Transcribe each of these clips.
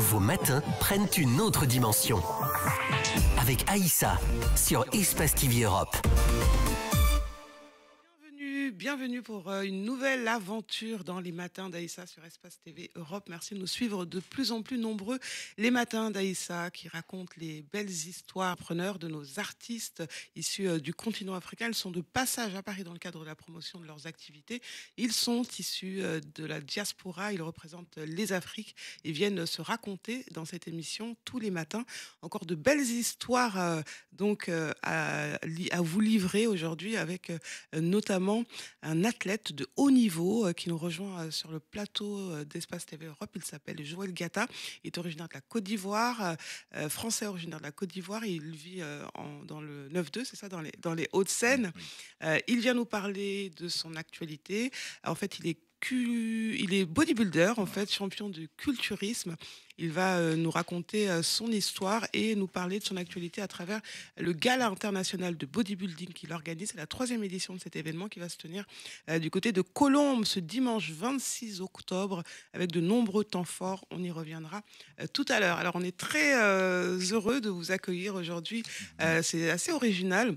Vos matins prennent une autre dimension. Avec Aïssa sur Espace TV Europe. Bienvenue pour une nouvelle aventure dans les matins d'Aïssa sur Espace TV Europe. Merci de nous suivre de plus en plus nombreux. Les matins d'Aïssa qui racontent les belles histoires preneurs de nos artistes issus du continent africain. Ils sont de passage à Paris dans le cadre de la promotion de leurs activités. Ils sont issus de la diaspora. Ils représentent les Afriques et viennent se raconter dans cette émission tous les matins. Encore de belles histoires à vous livrer aujourd'hui avec notamment un athlète de haut niveau qui nous rejoint sur le plateau d'Espace TV Europe. Il s'appelle Joël Gata. Il est originaire de la Côte d'Ivoire, français originaire de la Côte d'Ivoire. Il vit dans le 9-2, c'est ça, dans les Hauts-de-Seine. Il vient nous parler de son actualité. En fait, il est bodybuilder, en fait, champion de culturisme. Il va nous raconter son histoire et nous parler de son actualité à travers le Gala international de bodybuilding qu'il organise. C'est la 3e édition de cet événement qui va se tenir du côté de Colombes ce dimanche 26 octobre avec de nombreux temps forts. On y reviendra tout à l'heure. Alors, on est très heureux de vous accueillir aujourd'hui. C'est assez original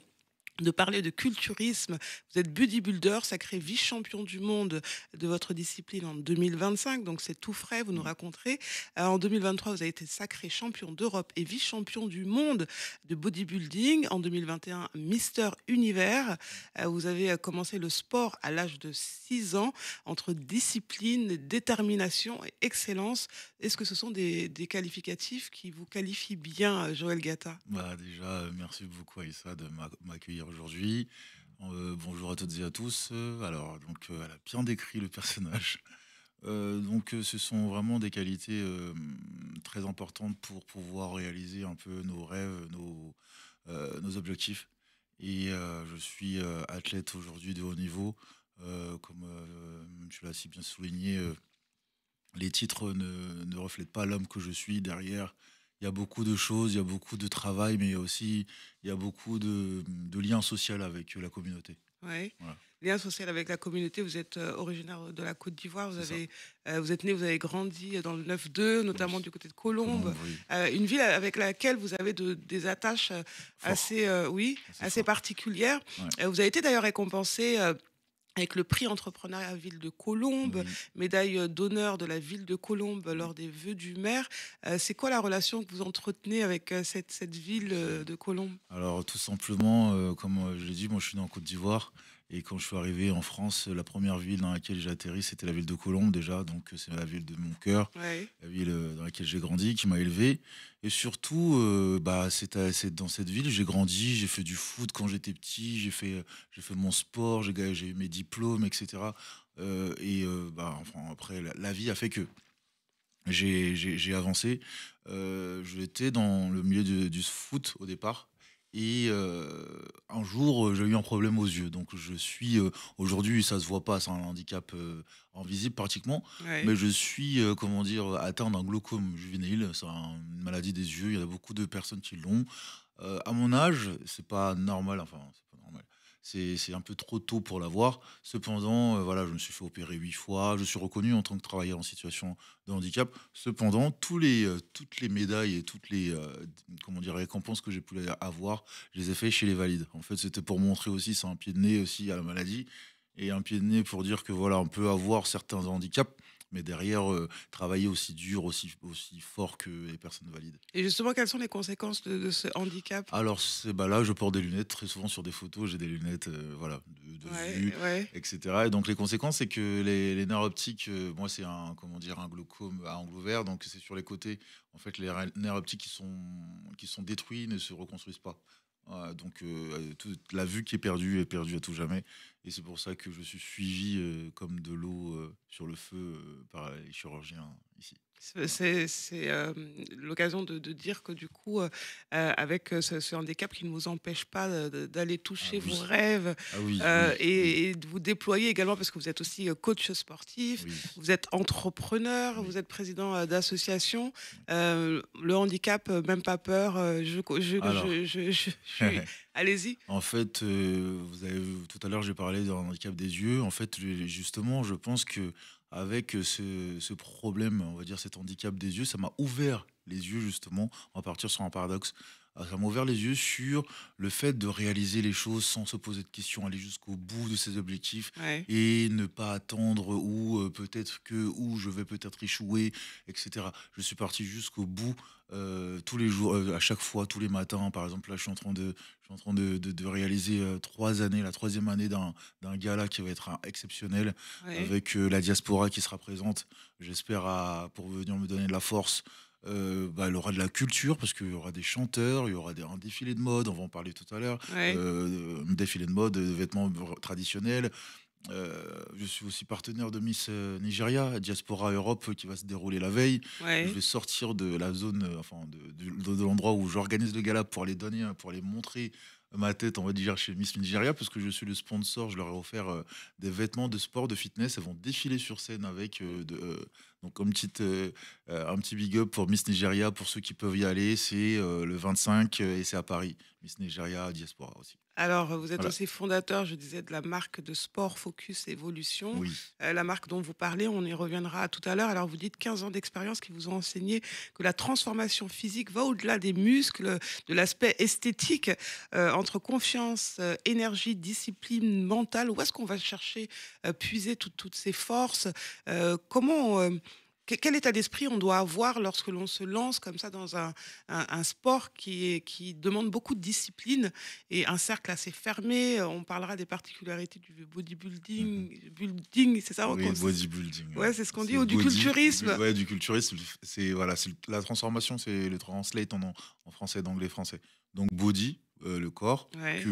de parler de culturisme. Vous êtes bodybuilder, sacré vice-champion du monde de votre discipline en 2025, donc c'est tout frais, vous nous raconterez. En 2023, vous avez été sacré champion d'Europe et vice-champion du monde de bodybuilding. En 2021, Mister Univers. Vous avez commencé le sport à l'âge de 6 ans, entre discipline, détermination et excellence. Est-ce que ce sont des qualificatifs qui vous qualifient bien, Joël Gata? Déjà, merci beaucoup Aïssa de m'accueillir aujourd'hui. Bonjour à toutes et à tous. Elle a bien décrit le personnage. Ce sont vraiment des qualités très importantes pour pouvoir réaliser un peu nos rêves, nos objectifs. Et je suis athlète aujourd'hui de haut niveau. Comme tu l'as si bien souligné, les titres ne reflètent pas l'homme que je suis derrière. Il y a beaucoup de choses, il y a beaucoup de travail, mais il y a beaucoup de liens sociaux avec la communauté. Oui, voilà. Lien social avec la communauté. Vous êtes originaire de la Côte d'Ivoire. Vous êtes né, vous avez grandi dans le 9-2, notamment du côté de Colombes. Une ville avec laquelle vous avez des attaches assez particulières. Ouais. Vous avez été d'ailleurs récompensé avec le prix entrepreneuriat ville de Colombes, médaille d'honneur de la ville de Colombes lors des vœux du maire. C'est quoi la relation que vous entretenez avec cette ville de Colombes? Alors tout simplement, comme je l'ai dit, moi je suis né en Côte d'Ivoire. Et quand je suis arrivé en France, la première ville dans laquelle j'ai atterri, c'était la ville de Colombes déjà. Donc c'est la ville de mon cœur, la ville dans laquelle j'ai grandi, qui m'a élevé. Et surtout, c'est dans cette ville j'ai grandi, j'ai fait du foot quand j'étais petit, j'ai fait mon sport, j'ai eu mes diplômes, etc. Après, la vie a fait que j'ai avancé. J'étais dans le milieu du foot au départ. Et un jour, j'ai eu un problème aux yeux. Donc, je suis aujourd'hui, ça se voit pas, c'est un handicap invisible pratiquement. Mais je suis, atteint d'un glaucome juvénile. C'est une maladie des yeux. Il y a beaucoup de personnes qui l'ont. À mon âge, c'est pas normal. C'est pas normal. C'est un peu trop tôt pour l'avoir. Cependant, je me suis fait opérer 8 fois. Je suis reconnu en tant que travailleur en situation de handicap. Cependant, toutes les médailles et toutes les récompenses que j'ai pu avoir, je les ai fait chez les valides. En fait, c'était pour montrer aussi, c'est un pied de nez aussi à la maladie. Et un pied de nez pour dire que on peut avoir certains handicaps, mais derrière, travailler aussi dur, aussi fort que les personnes valides. Et justement, quelles sont les conséquences de ce handicap? Alors, là, je porte des lunettes. Très souvent, sur des photos, j'ai des lunettes de vue, etc. Et donc, les conséquences, c'est que les nerfs optiques, moi, c'est un glaucome à angle ouvert. Donc, c'est sur les côtés. En fait, les nerfs optiques qui sont détruits ne se reconstruisent pas. Toute la vue qui est perdue à tout jamais. Et c'est pour ça que je suis suivi comme de l'eau sur le feu par les chirurgiens ici. C'est l'occasion de dire que du coup, avec ce handicap qui ne vous empêche pas d'aller toucher vos rêves et de vous déployer également, parce que vous êtes aussi coach sportif, vous êtes entrepreneur, vous êtes président d'association. Le handicap, même pas peur, allez-y. En fait, tout à l'heure, j'ai parlé d'un handicap des yeux. En fait, justement, je pense que avec ce problème, on va dire cet handicap des yeux, ça m'a ouvert les yeux justement, on va partir sur un paradoxe. Ça m'a ouvert les yeux sur le fait de réaliser les choses sans se poser de questions, aller jusqu'au bout de ses objectifs Ouais. et ne pas attendre où je vais peut-être échouer, etc. Je suis parti jusqu'au bout tous les jours, à chaque fois, tous les matins. Par exemple, là, je suis en train de réaliser 3 années, la troisième année d'un gala qui va être exceptionnel, Ouais. avec la diaspora qui sera présente, j'espère, pour venir me donner de la force. Il y aura de la culture parce qu'il y aura des chanteurs, il y aura un défilé de mode, on va en parler tout à l'heure, Ouais. un défilé de mode, de vêtements traditionnels. Je suis aussi partenaire de Miss Nigeria, Diaspora Europe, qui va se dérouler la veille. Je Ouais. vais sortir de la zone, enfin de l'endroit où j'organise le gala pour aller donner, pour aller montrer ma tête, on va dire, chez Miss Nigeria, parce que je suis le sponsor. Je leur ai offert des vêtements de sport, de fitness. Elles vont défiler sur scène avec donc un petit big up pour Miss Nigeria, pour ceux qui peuvent y aller. C'est le 25 et c'est à Paris. Miss Nigeria, Diaspora aussi. Alors, vous êtes Voilà. aussi fondateur, je disais, de la marque de sport Focus Evolution. Oui. La marque dont vous parlez, on y reviendra tout à l'heure. Alors, vous dites 15 ans d'expérience qui vous ont enseigné que la transformation physique va au-delà des muscles, de l'aspect esthétique, entre confiance, énergie, discipline mentale. Où est-ce qu'on va chercher, puiser toutes ces forces? Comment, quel état d'esprit on doit avoir lorsque l'on se lance comme ça dans un sport qui demande beaucoup de discipline et un cercle assez fermé? On parlera des particularités du Mhm. building, c'est ça? Oui, bodybuilding. Ouais, c'est ce qu'on dit, C'est ou du culturisme. ouais, du culturisme. C'est voilà, la transformation, c'est le translate en français, d'anglais français. Donc body, le corps, Ouais,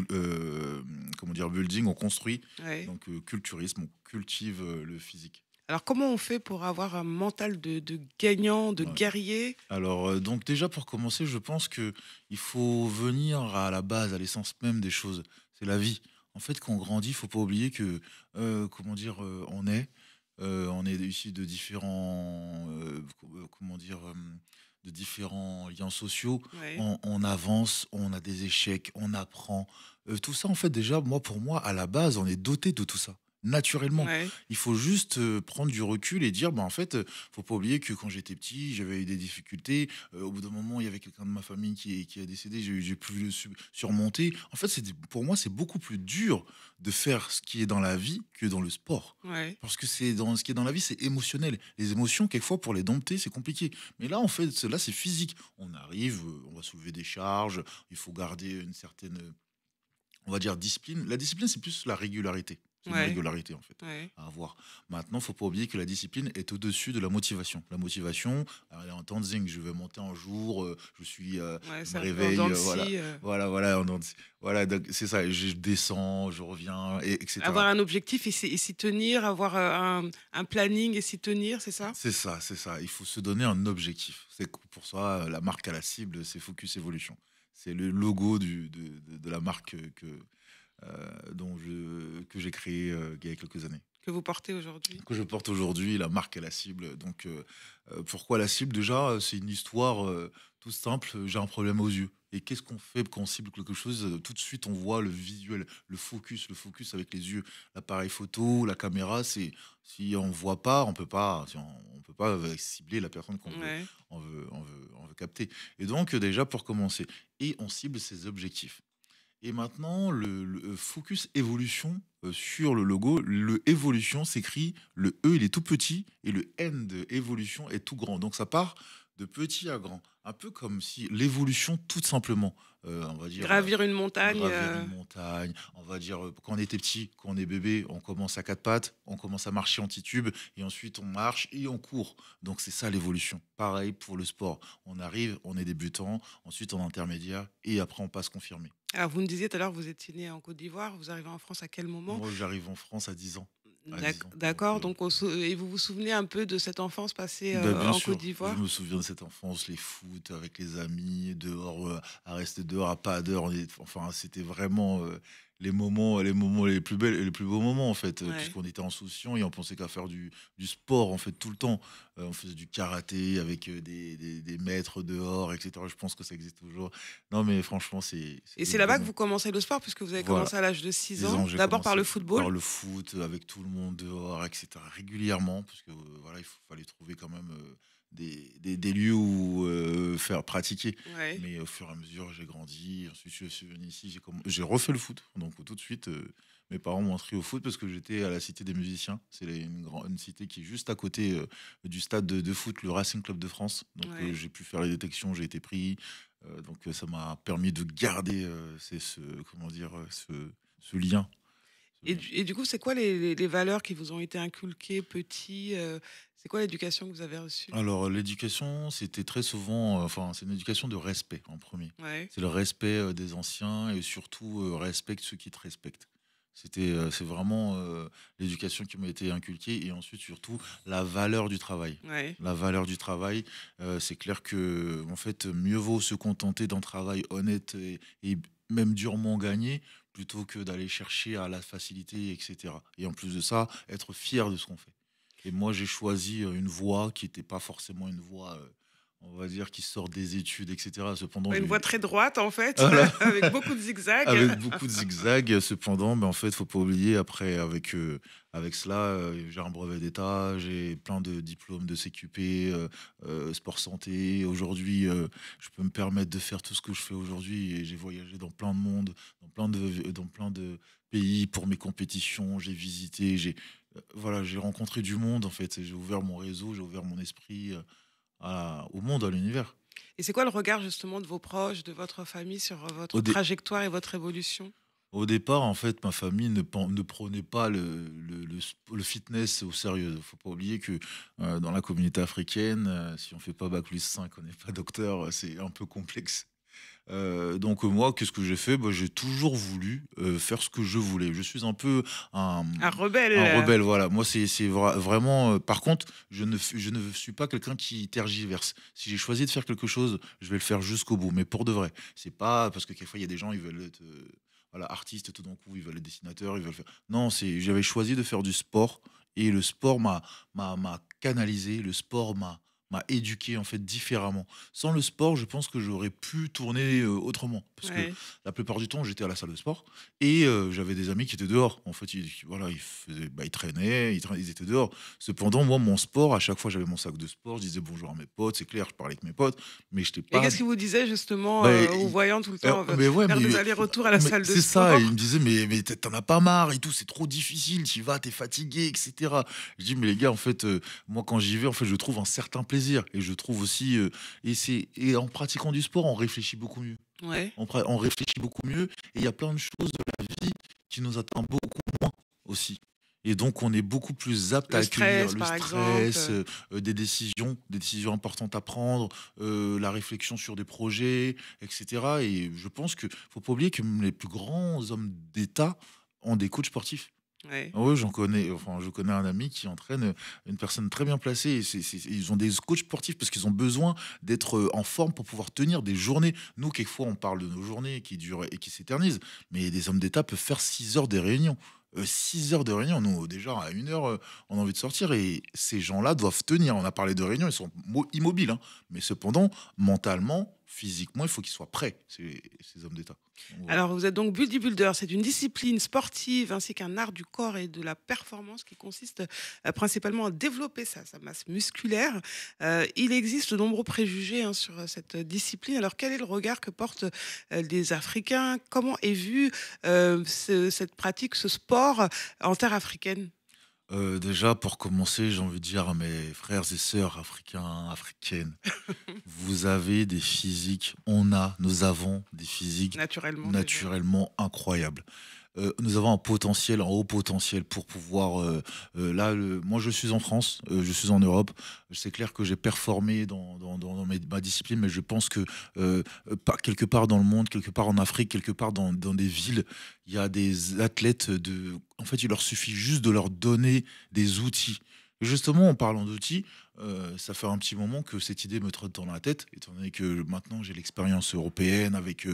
comment dire, building, on construit. ouais. Donc culturisme, on cultive le physique. Alors, comment on fait pour avoir un mental de gagnant, de Ouais. guerrier? Alors donc déjà pour commencer, je pense que il faut venir à la base, à l'essence même des choses. C'est la vie. En fait, quand on grandit, il faut pas oublier que comment dire, on est issus de différents comment dire, de différents liens sociaux. Ouais, On avance, on a des échecs, on apprend. Tout ça, en fait, déjà, pour moi, à la base, on est doté de tout ça. Naturellement, ouais, il faut juste prendre du recul et dire, bah, en fait, faut pas oublier que quand j'étais petit, j'avais eu des difficultés. Au bout d'un moment, il y avait quelqu'un de ma famille qui a décédé, j'ai pu le surmonter. En fait, pour moi, c'est beaucoup plus dur de faire ce qui est dans la vie que dans le sport. ouais. Parce que ce qui est dans la vie, c'est émotionnel. Les émotions, quelquefois, pour les dompter, c'est compliqué. Mais là, en fait, là, c'est physique. On arrive, on va soulever des charges, il faut garder une certaine, on va dire, discipline. La discipline, c'est plus la régularité. C'est une Ouais, régularité, en fait, ouais. à avoir. Maintenant, faut pas oublier que la discipline est au-dessus de la motivation. La motivation, elle est en temps de zing. Je vais monter un jour, Ouais, je me c'est un peu en dents réveille, de voilà. scie, Voilà, voilà, donc c'est ça. Je descends, je reviens, etc. avoir un objectif et s'y tenir, avoir, un planning et s'y tenir, c'est ça? C'est ça, c'est ça. Il faut se donner un objectif. C'est pour ça, la marque à la cible, c'est Focus Evolution. C'est le logo de la marque que j'ai créé il y a quelques années. Que vous portez aujourd'hui? Que je porte aujourd'hui, la marque à la cible. Donc, pourquoi la cible? Déjà, c'est une histoire toute simple. J'ai un problème aux yeux. Et qu'est-ce qu'on fait quand on cible quelque chose? Tout de suite, on voit le visuel, le focus avec les yeux. L'appareil photo, la caméra, c'est si on voit pas, on peut pas, on peut pas cibler la personne qu'on veut, Ouais. on veut capter. Et donc, déjà pour commencer, et on cible ses objectifs. Et maintenant, le focus évolution sur le logo, le évolution s'écrit, le E il est tout petit et le N de évolution est tout grand. Donc ça part de petit à grand. Un peu comme si l'évolution, tout simplement, on va dire, Gravir une montagne, gravir une montagne, on va dire, quand on était petit, quand on est bébé, on commence à quatre pattes, on commence à marcher en titube, et ensuite on marche et on court. Donc c'est ça l'évolution. Pareil pour le sport. On arrive, on est débutant, ensuite on est intermédiaire, et après on passe confirmé. alors vous me disiez tout à l'heure, vous étiez né en Côte d'Ivoire, vous arrivez en France à quel moment? Moi, j'arrive en France à 10 ans. À 10 ans. D'accord, donc et vous vous souvenez un peu de cette enfance passée, Bah, bien en Côte sûr, je d'Ivoire? me souviens de cette enfance, les foot avec les amis, dehors, à rester dehors à pas d'heure. Enfin, c'était vraiment les moments les plus belles et les plus beaux moments en fait, Ouais. puisqu'on était insouciants et on pensait qu'à faire du sport en fait tout le temps. On faisait du karaté avec des maîtres dehors, etc. Je pense que ça existe toujours. Non, mais franchement, c'est Et des c'est là-bas que moments. vous commencez le sport, puisque vous avez Voilà. commencé à l'âge de 6 10 ans, ans, j'ai d'abord par le commencé football. par le foot avec tout le monde dehors, etc. régulièrement, parce que voilà, fallait trouver quand même des lieux où faire pratiquer. Ouais. Mais au fur et à mesure, j'ai grandi. Ensuite, je suis venu ici, j'ai refait le foot. Donc tout de suite, mes parents m'ont inscrit au foot parce que j'étais à la Cité des Musiciens. C'est une cité qui est juste à côté du stade de foot, le Racing Club de France. Donc Ouais. j'ai pu faire les détections, j'ai été pris. Donc ça m'a permis de garder comment dire, ce lien. Ce lien. Et du coup, c'est quoi les valeurs qui vous ont été inculquées petit c'est quoi l'éducation que vous avez reçue? Alors, l'éducation, c'était très souvent, enfin, c'est une éducation de respect en premier. Ouais. C'est le respect des anciens et surtout respecte ceux qui te respectent. C'est vraiment l'éducation qui m'a été inculquée et ensuite surtout la valeur du travail. Ouais. La valeur du travail, c'est clair que en fait, mieux vaut se contenter d'un travail honnête et même durement gagné plutôt que d'aller chercher à la facilité, etc. Et en plus de ça, être fier de ce qu'on fait. Et moi, j'ai choisi une voie qui n'était pas forcément une voie, on va dire, qui sort des études, etc. Cependant, Ouais, une j'ai voie eu... très droite, en fait, Voilà. avec beaucoup de zigzags. Avec beaucoup de zigzags, cependant, mais en fait, faut pas oublier, après, avec cela, j'ai un brevet d'État, j'ai plein de diplômes de CQP, sport santé. Aujourd'hui, je peux me permettre de faire tout ce que je fais aujourd'hui et j'ai voyagé dans plein de monde, dans plein de pays pour mes compétitions. J'ai visité, voilà, j'ai rencontré du monde, en fait. J'ai ouvert mon réseau, j'ai ouvert mon esprit au monde, à l'univers. Et c'est quoi le regard, justement, de vos proches, de votre famille sur votre Au, dé- trajectoire et votre évolution? Au départ, en fait, ma famille ne prenait pas le fitness au sérieux. Faut pas oublier que dans la communauté africaine, si on fait pas bac+5, on n'est pas docteur, c'est un peu complexe. Donc moi, qu'est-ce que j'ai fait? Bah, j'ai toujours voulu faire ce que je voulais. Je suis un peu un, Un un rebelle. rebelle, voilà. Moi, vraiment. Par contre, je ne suis pas quelqu'un qui tergiverse. Si j'ai choisi de faire quelque chose, je vais le faire jusqu'au bout, mais pour de vrai. C'est pas parce que quelquefois il y a des gens, ils veulent être voilà, artistes tout d'un coup, ils veulent être dessinateurs, ils veulent faire. Non, j'avais choisi de faire du sport et le sport m'a canalisé. Le sport m'a éduqué en fait différemment. Sans le sport, je pense que j'aurais pu tourner autrement. Parce que Ouais. la plupart du temps, j'étais à la salle de sport et j'avais des amis qui étaient dehors. En fait, voilà, ils traînaient, ils étaient dehors. Cependant, moi, mon sport, à chaque fois, j'avais mon sac de sport, je disais bonjour à mes potes, c'est clair, je parlais avec mes potes, mais je n'étais Et pas. qu'est-ce qu'il vous disait, justement, Bah, en vous voyant tout le temps mais ouais, faire des allers-retours à la salle de c'est ça. Il sport? me disait, mais t'en as pas marre et tout, c'est trop difficile, tu y vas, t'es fatigué, etc. Je dis, mais les gars, en fait, moi, quand j'y vais, en fait, je trouve un certain plaisir et je trouve aussi, et en pratiquant du sport, on réfléchit beaucoup mieux. Ouais. On réfléchit beaucoup mieux et il y a plein de choses de la vie qui nous atteignent beaucoup moins aussi. Et donc, on est beaucoup plus apte à Le accueillir stress, le par exemple. stress, des décisions importantes à prendre, la réflexion sur des projets, etc. Et je pense qu'il ne faut pas oublier que même les plus grands hommes d'État ont des coachs sportifs. Ouais. Ah oui, je connais un ami qui entraîne une personne très bien placée. Ils ont des coachs sportifs parce qu'ils ont besoin d'être en forme pour pouvoir tenir des journées. Nous, quelquefois, on parle de nos journées qui durent et qui s'éternisent, mais des hommes d'État peuvent faire 6 heures des réunions. 6 heures de réunion, nous, déjà, à 1 heure, on a envie de sortir et ces gens-là doivent tenir. On a parlé de réunion, ils sont immobiles, hein. Mais cependant, mentalement, physiquement, il faut qu'ils soient prêts, ces hommes d'État. Donc, voilà. Alors, vous êtes donc bodybuilder. C'est une discipline sportive ainsi qu'un art du corps et de la performance qui consiste principalement à développer sa masse musculaire. Il existe de nombreux préjugés, hein, sur cette discipline. Alors, quel est le regard que portent les Africains? Comment est vu cette pratique, ce sport en terre africaine? Déjà, pour commencer, j'ai envie de dire à mes frères et sœurs africains, africaines, vous avez des physiques, nous avons des physiques Naturellement, déjà. naturellement incroyables. Nous avons un haut potentiel pour pouvoir. Moi, je suis en France, je suis en Europe. C'est clair que j'ai performé dans ma discipline, mais je pense que quelque part dans le monde, quelque part en Afrique, quelque part dans des villes, il y a des athlètes En fait, il leur suffit juste de leur donner des outils. Et justement, en parlant d'outils, ça fait un petit moment que cette idée me trotte dans la tête, étant donné que maintenant j'ai l'expérience européenne avec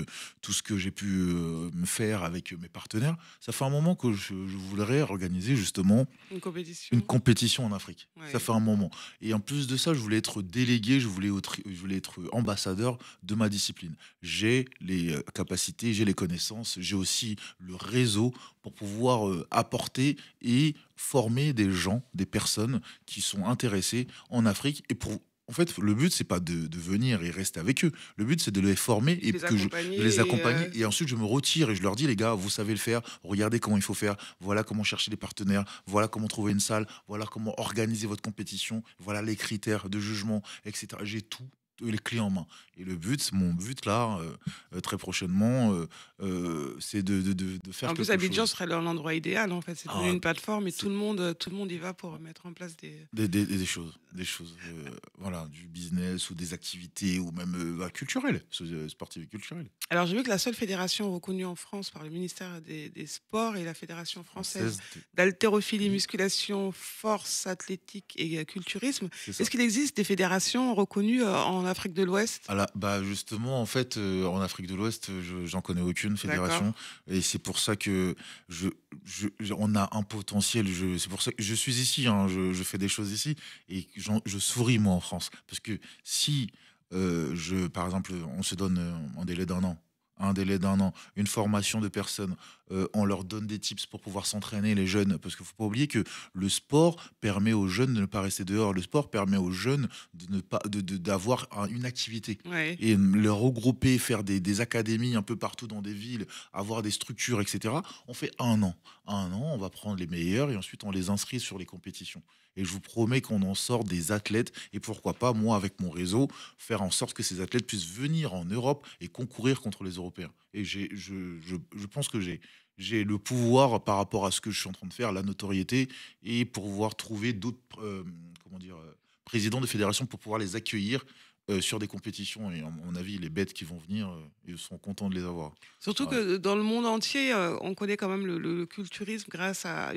tout ce que j'ai pu me faire avec mes partenaires. Ça fait un moment que je voudrais organiser justement Une une compétition. compétition en Afrique. Ça Ouais. fait un moment. Et en plus de ça, je voulais être délégué, je voulais être ambassadeur de ma discipline. J'ai les capacités, j'ai les connaissances, j'ai aussi le réseau pour pouvoir apporter et former des gens, des personnes qui sont intéressées en Afrique. Et pour, en fait, le but, c'est pas de venir et rester avec eux. Le but, c'est de les former et Les que de les accompagner et accompagner. Et ensuite, je me retire et je leur dis, les gars, vous savez le faire. Regardez comment il faut faire. Voilà comment chercher des partenaires. Voilà comment trouver une salle. Voilà comment organiser votre compétition. Voilà les critères de jugement, etc. J'ai tout, les clés en main. Et le but, mon but là, très prochainement, c'est de faire en plus, quelque Abidjan chose. serait l'endroit idéal, en fait. C'est devenu Ah, une plateforme et c'est tout le monde y va pour mettre en place des. des choses, voilà, du business ou des activités ou même culturelles, sportives et culturelles. Alors, j'ai vu que la seule fédération reconnue en France par le ministère des Sports est la Fédération française Française, d'haltérophilie, musculation, force athlétique et culturisme. c'est ça. Est-ce qu'il existe des fédérations reconnues en Afrique de l'Ouest? Ah là, bah justement, en fait, en Afrique de l'Ouest, j'en connais aucune D'accord. fédération, et c'est pour ça que je, on a un potentiel. C'est pour ça que je suis ici, hein, je fais des choses ici, et je souris moi en France, parce que si par exemple, on se donne un délai d'un an. Un délai d'un an, une formation de personnes, on leur donne des tips pour pouvoir s'entraîner, les jeunes, parce qu'il ne faut pas oublier que le sport permet aux jeunes de ne pas rester dehors, le sport permet aux jeunes de ne pas, d'avoir une activité. Ouais. Et les regrouper, faire des académies un peu partout dans des villes, avoir des structures, etc. On fait un an. Un an, on va prendre les meilleurs et ensuite on les inscrit sur les compétitions. Et je vous promets qu'on en sort des athlètes. Et pourquoi pas, moi, avec mon réseau, faire en sorte que ces athlètes puissent venir en Europe et concourir contre les Européens. Et je pense que j'ai le pouvoir par rapport à ce que je suis en train de faire, la notoriété, et pour pouvoir trouver d'autres comment dire, présidents de fédérations pour pouvoir les accueillir sur des compétitions. Et à mon avis, les bêtes qui vont venir, ils seront contents de les avoir. Surtout Ouais. que dans le monde entier, on connaît quand même le culturisme grâce à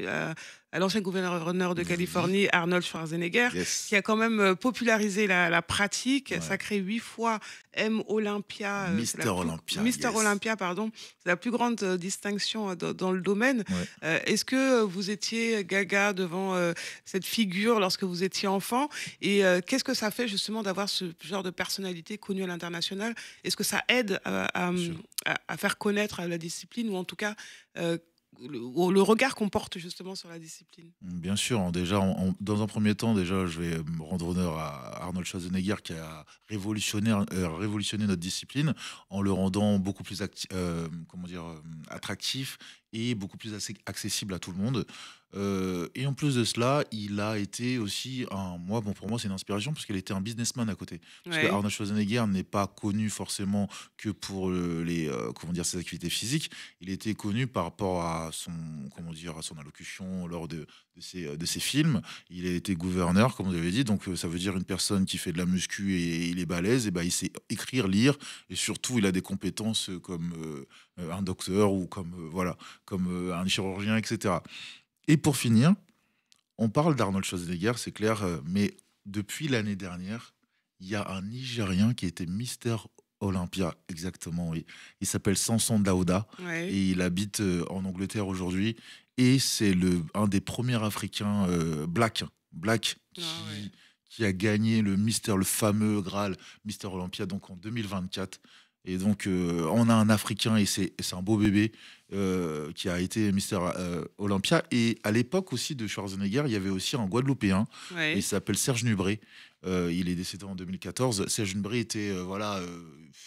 l'ancien gouverneur de Oui. Californie, Arnold Schwarzenegger, qui Yes. a quand même popularisé la pratique, Ouais. sacré 8 fois M Olympia, Mister Olympia, Mister yes. Olympia, pardon, c'est la plus grande distinction dans le domaine. Ouais. Est-ce que vous étiez gaga devant cette figure lorsque vous étiez enfant? Et qu'est-ce que ça fait justement d'avoir ce genre de personnalité connue à l'international? Est-ce que ça aide Bien sûr. à faire connaître la discipline, ou en tout cas euh, le regard qu'on porte justement sur la discipline? Bien sûr, hein, déjà, dans un premier temps, déjà, je vais me rendre honneur à Arnold Schwarzenegger qui a révolutionné notre discipline en le rendant beaucoup plus comment dire, attractif et beaucoup plus accessible à tout le monde. Et en plus de cela, il a été aussi moi, bon, pour moi, c'est une inspiration parce qu'il était un businessman à côté. Parce que Ouais. Arnold Schwarzenegger n'est pas connu forcément que pour comment dire, ses activités physiques. Il était connu par rapport à son, comment dire, à son allocution lors de ses films. Il a été gouverneur, comme vous avez dit, donc ça veut dire une personne qui fait de la muscu et il est balèze, et ben, il sait écrire, lire, et surtout il a des compétences comme un docteur ou comme, voilà, comme un chirurgien, etc. Et pour finir, on parle d'Arnold Schwarzenegger, c'est clair, mais depuis l'année dernière, il y a un Nigérien qui était Mister Olympia, exactement, oui. Il s'appelle Samson Daouda Ouais. et il habite en Angleterre aujourd'hui. Et c'est un des premiers Africains black Ah ouais. qui a gagné le fameux Graal Mister Olympia, donc en 2024. Et donc, on a un Africain et c'est un beau bébé qui a été Mister Olympia. Et à l'époque aussi de Schwarzenegger, il y avait aussi un Guadeloupéen. Il Ouais. s'appelle Serge Nubré. Il est décédé en 2014. Serge Nubré était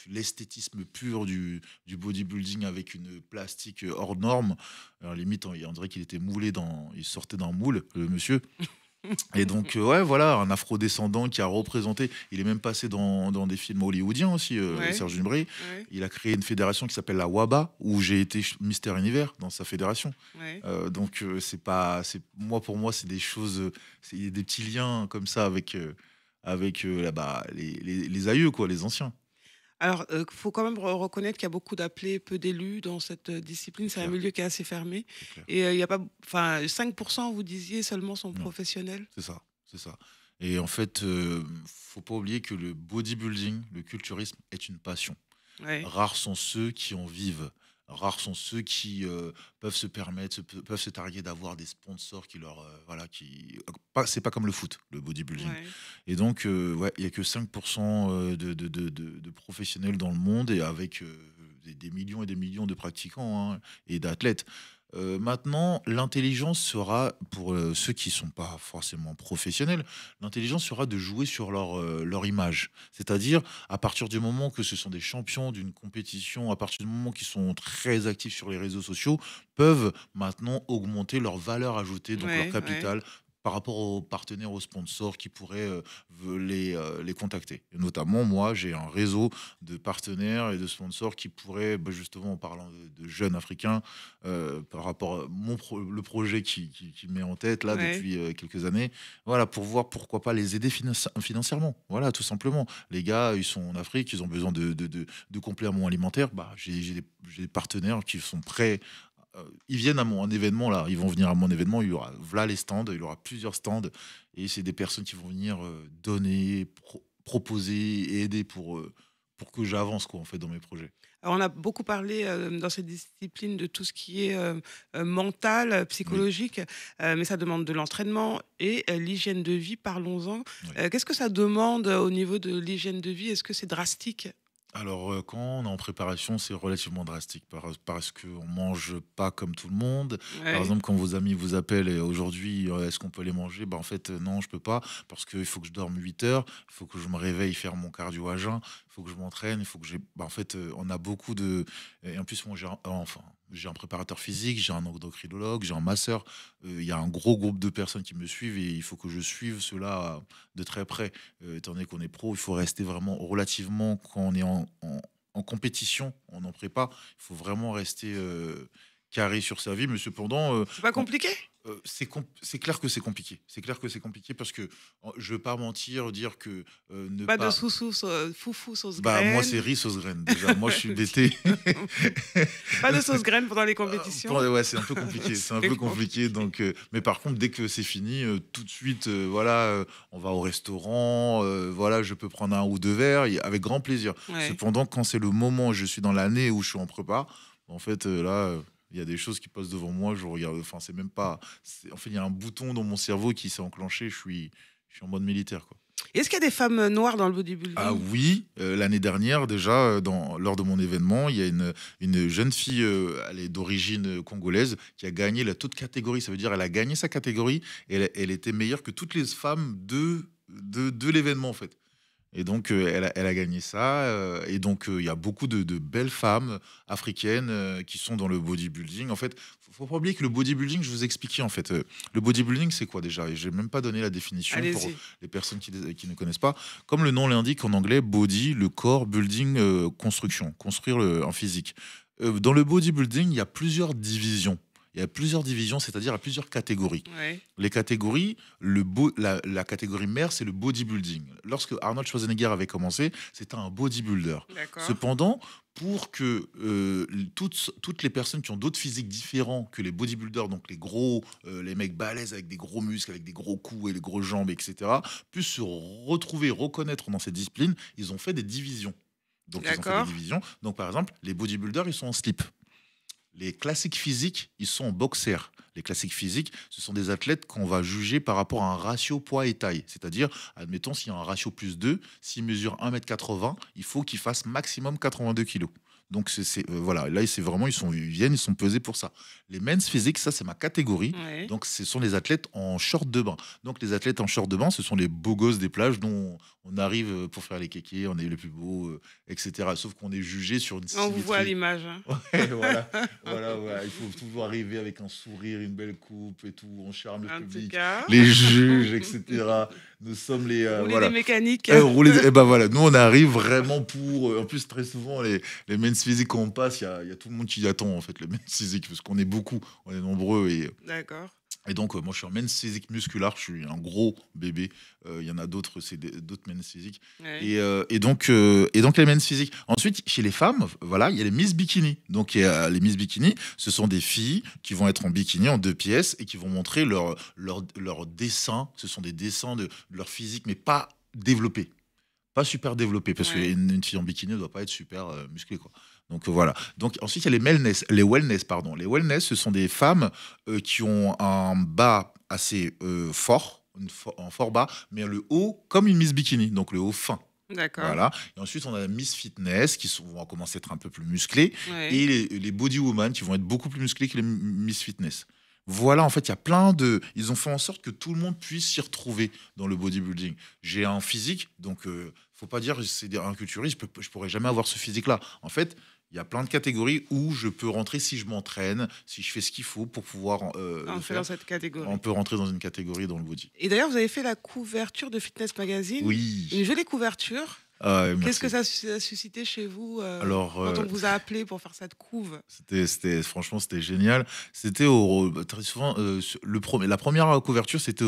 l'esthétisme pur du bodybuilding avec une plastique hors norme. Alors, limite, on dirait qu'il était moulé il sortait d'un moule, le monsieur. Et donc, ouais, voilà, un afro-descendant qui a représenté. Il est même passé dans des films hollywoodiens aussi, Ouais. Serge Nubré. Ouais. Il a créé une fédération qui s'appelle la WABA, où j'ai été Mister Univers dans sa fédération. Ouais. Donc, pour moi, c'est des choses, c'est des petits liens comme ça avec là-bas, les aïeux, quoi, les anciens. Alors, faut quand même reconnaître qu'il y a beaucoup d'appelés, peu d'élus dans cette discipline. C'est C'est un clair, milieu qui est assez fermé. c'est clair. Et il y a pas, enfin, 5%, vous disiez, seulement sont Non. professionnels. C'est ça, c'est ça. Et en fait, faut pas oublier que le bodybuilding, le culturisme est une passion. Ouais. Rares sont ceux qui en vivent. Rares sont ceux qui peuvent se permettre, peuvent se targuer d'avoir des sponsors qui leur. Voilà, qui. C'est pas comme le foot, le bodybuilding. Ouais. Et donc, ouais, il n'y a que 5% de professionnels dans le monde et avec des millions et des millions de pratiquants, hein, et d'athlètes. Maintenant, l'intelligence sera, pour ceux qui ne sont pas forcément professionnels, l'intelligence sera de jouer sur leur image. C'est-à-dire, à partir du moment que ce sont des champions d'une compétition, à partir du moment qu'ils sont très actifs sur les réseaux sociaux, peuvent maintenant augmenter leur valeur ajoutée, donc leur Ouais, ouais. capital, par rapport aux partenaires, aux sponsors qui pourraient les contacter. Et notamment, moi, j'ai un réseau de partenaires et de sponsors qui pourraient, bah, justement, en parlant de jeunes Africains, par rapport à le projet qui met en tête là Ouais. depuis quelques années, voilà, pour voir pourquoi pas les aider financièrement. Voilà, tout simplement. Les gars, ils sont en Afrique, ils ont besoin de compléments alimentaires. Bah, j'ai des partenaires qui sont prêts. Ils viennent à mon événement là, ils vont venir à mon événement, il y aura voilà les stands, il y aura plusieurs stands et c'est des personnes qui vont venir donner, proposer et aider pour que j'avance quoi en fait dans mes projets. Alors, on a beaucoup parlé dans cette discipline de tout ce qui est mental, Oui, psychologique, mais ça demande de l'entraînement et l'hygiène de vie. Parlons-en. oui. Qu'est-ce que ça demande au niveau de l'hygiène de vie? Est-ce que c'est drastique? Alors, quand on est en préparation, c'est relativement drastique parce qu'on ne mange pas comme tout le monde. Par Ouais. exemple, quand vos amis vous appellent et aujourd'hui, est-ce qu'on peut les manger? Bah, en fait, non, je peux pas parce qu'il faut que je dorme 8 heures, il faut que je me réveille, faire mon cardio à jeun, il faut que je m'entraîne, il faut que j'ai. Bah, en fait, on a beaucoup de. Et en plus, moi, j'ai un préparateur physique, j'ai un endocrinologue, j'ai un masseur. Il y a un gros groupe de personnes qui me suivent et il faut que je suive cela de très près. Étant donné qu'on est pro, il faut rester vraiment relativement, quand on est en compétition, en prépa, il faut vraiment rester carré sur sa vie. Mais cependant, C'est pas compliqué? c'est clair que c'est compliqué. C'est clair que c'est compliqué parce que je ne veux pas mentir, dire que ne Pas de pas. sous-sous, foufou, sauce Bah, moi, graine? c'est riz sauce graine. Déjà, moi, je suis BT. Pas de sauce graine pendant les compétitions? Ouais, c'est un peu compliqué. C'est un peu compliqué. Donc, mais par contre, dès que c'est fini, tout de suite, voilà, on va au restaurant. Voilà, je peux prendre un ou deux verres avec grand plaisir. Ouais. Cependant, quand c'est le moment, je suis dans l'année où je suis en prépa, en fait, là, il y a des choses qui passent devant moi. Je regarde. Enfin, c'est même pas. En fait, il y a un bouton dans mon cerveau qui s'est enclenché. Je suis en mode militaire, quoi. Est-ce qu'il y a des femmes noires dans le Ah bodybuilding? oui, l'année dernière déjà, lors de mon événement, il y a une jeune fille, elle est d'origine congolaise, qui a gagné la toute catégorie. Ça veut dire elle a gagné sa catégorie et elle était meilleure que toutes les femmes de l'événement en fait. Et donc, elle a gagné ça. Et donc, il y a beaucoup de belles femmes africaines qui sont dans le bodybuilding. En fait, faut pas oublier que le bodybuilding, je vous expliquais en fait. Le bodybuilding, c'est quoi déjà? Et je n'ai même pas donné la définition pour Allez-y. les personnes qui ne connaissent pas. Comme le nom l'indique en anglais, body, le corps, building, construction, construire en physique. Dans le bodybuilding, il y a plusieurs divisions. Il y a plusieurs divisions, c'est-à-dire il y a plusieurs catégories. Ouais. Les catégories, la catégorie mère, c'est le bodybuilding. Lorsque Arnold Schwarzenegger avait commencé, c'était un bodybuilder. D'accord. Cependant, pour que toutes les personnes qui ont d'autres physiques différents que les bodybuilders, donc les gros, les mecs balèzes avec des gros muscles, avec des gros coups et des grosses jambes, etc., puissent se retrouver, reconnaître dans cette discipline, ils ont fait des divisions. Donc, ils ont fait des D'accord. divisions. Donc, par exemple, les bodybuilders, ils sont en slip. Les classiques physiques, ils sont en boxer. Les classiques physiques, ce sont des athlètes qu'on va juger par rapport à un ratio poids et taille. C'est-à-dire, admettons, s'il y a un ratio plus 2, s'il mesure 1,80 m, il faut qu'il fasse maximum 82 kilos. Donc, voilà, là, c'est vraiment, ils sont pesés pour ça. Les men's physiques, ça, c'est ma catégorie. Ouais. Donc, ce sont les athlètes en short de bain. Donc, les athlètes en short de bain, ce sont les beaux gosses des plages dont on arrive pour faire les kékés, on est les plus beaux, etc. Sauf qu'on est jugé sur une On vous voit à symétrie. l'image, hein. Ouais, voilà, voilà, il faut toujours arriver avec un sourire, une belle coupe et tout, on charme le En tout public, cas, les juges, etc. Nous sommes les rouler des voilà. mécaniques. Et ben voilà, nous on arrive vraiment pour. En plus, très souvent, les men's physiques, quand on passe, il y a tout le monde qui attend en fait, les men's physiques, parce qu'on est beaucoup, on est nombreux et D'accord. Et donc, moi, je suis en men's musculaire, je suis un gros bébé. Il y en a d'autres, c'est d'autres men's physiques. Ouais. Et donc, les men's physiques. Ensuite, chez les femmes, voilà, il y a les Miss Bikini. Donc, les Miss Bikini, ce sont des filles qui vont être en bikini en 2 pièces et qui vont montrer leur dessin. Ce sont des dessins de leur physique, mais pas développés. Pas super développé, parce Ouais. qu'une fille en bikini ne doit pas être super musclée, quoi. Donc voilà. Donc ensuite, il y a les wellness, pardon. Les wellness, ce sont des femmes qui ont un bas assez fort, un fort bas, mais le haut comme une Miss Bikini, donc le haut fin. D'accord. Voilà. Et ensuite, on a la Miss Fitness vont commencer à être un peu plus musclées, Ouais. et les Body Woman qui vont être beaucoup plus musclées que les Miss Fitness. Voilà, en fait, il y a plein de. Ils ont fait en sorte que tout le monde puisse s'y retrouver dans le bodybuilding. J'ai un physique, donc faut pas dire c'est un culturiste, je pourrais jamais avoir ce physique-là. En fait, il y a plein de catégories où je peux rentrer si je m'entraîne, si je fais ce qu'il faut pour pouvoir On le fait faire. dans cette catégorie. On peut rentrer dans une catégorie dans le body. Et d'ailleurs, vous avez fait la couverture de Fitness Magazine. Oui. Une jolie couverture. Merci. Qu'est-ce que ça a suscité chez vous Alors, quand on vous a appelé pour faire cette couve? franchement, c'était génial. C'était très souvent la première couverture, c'était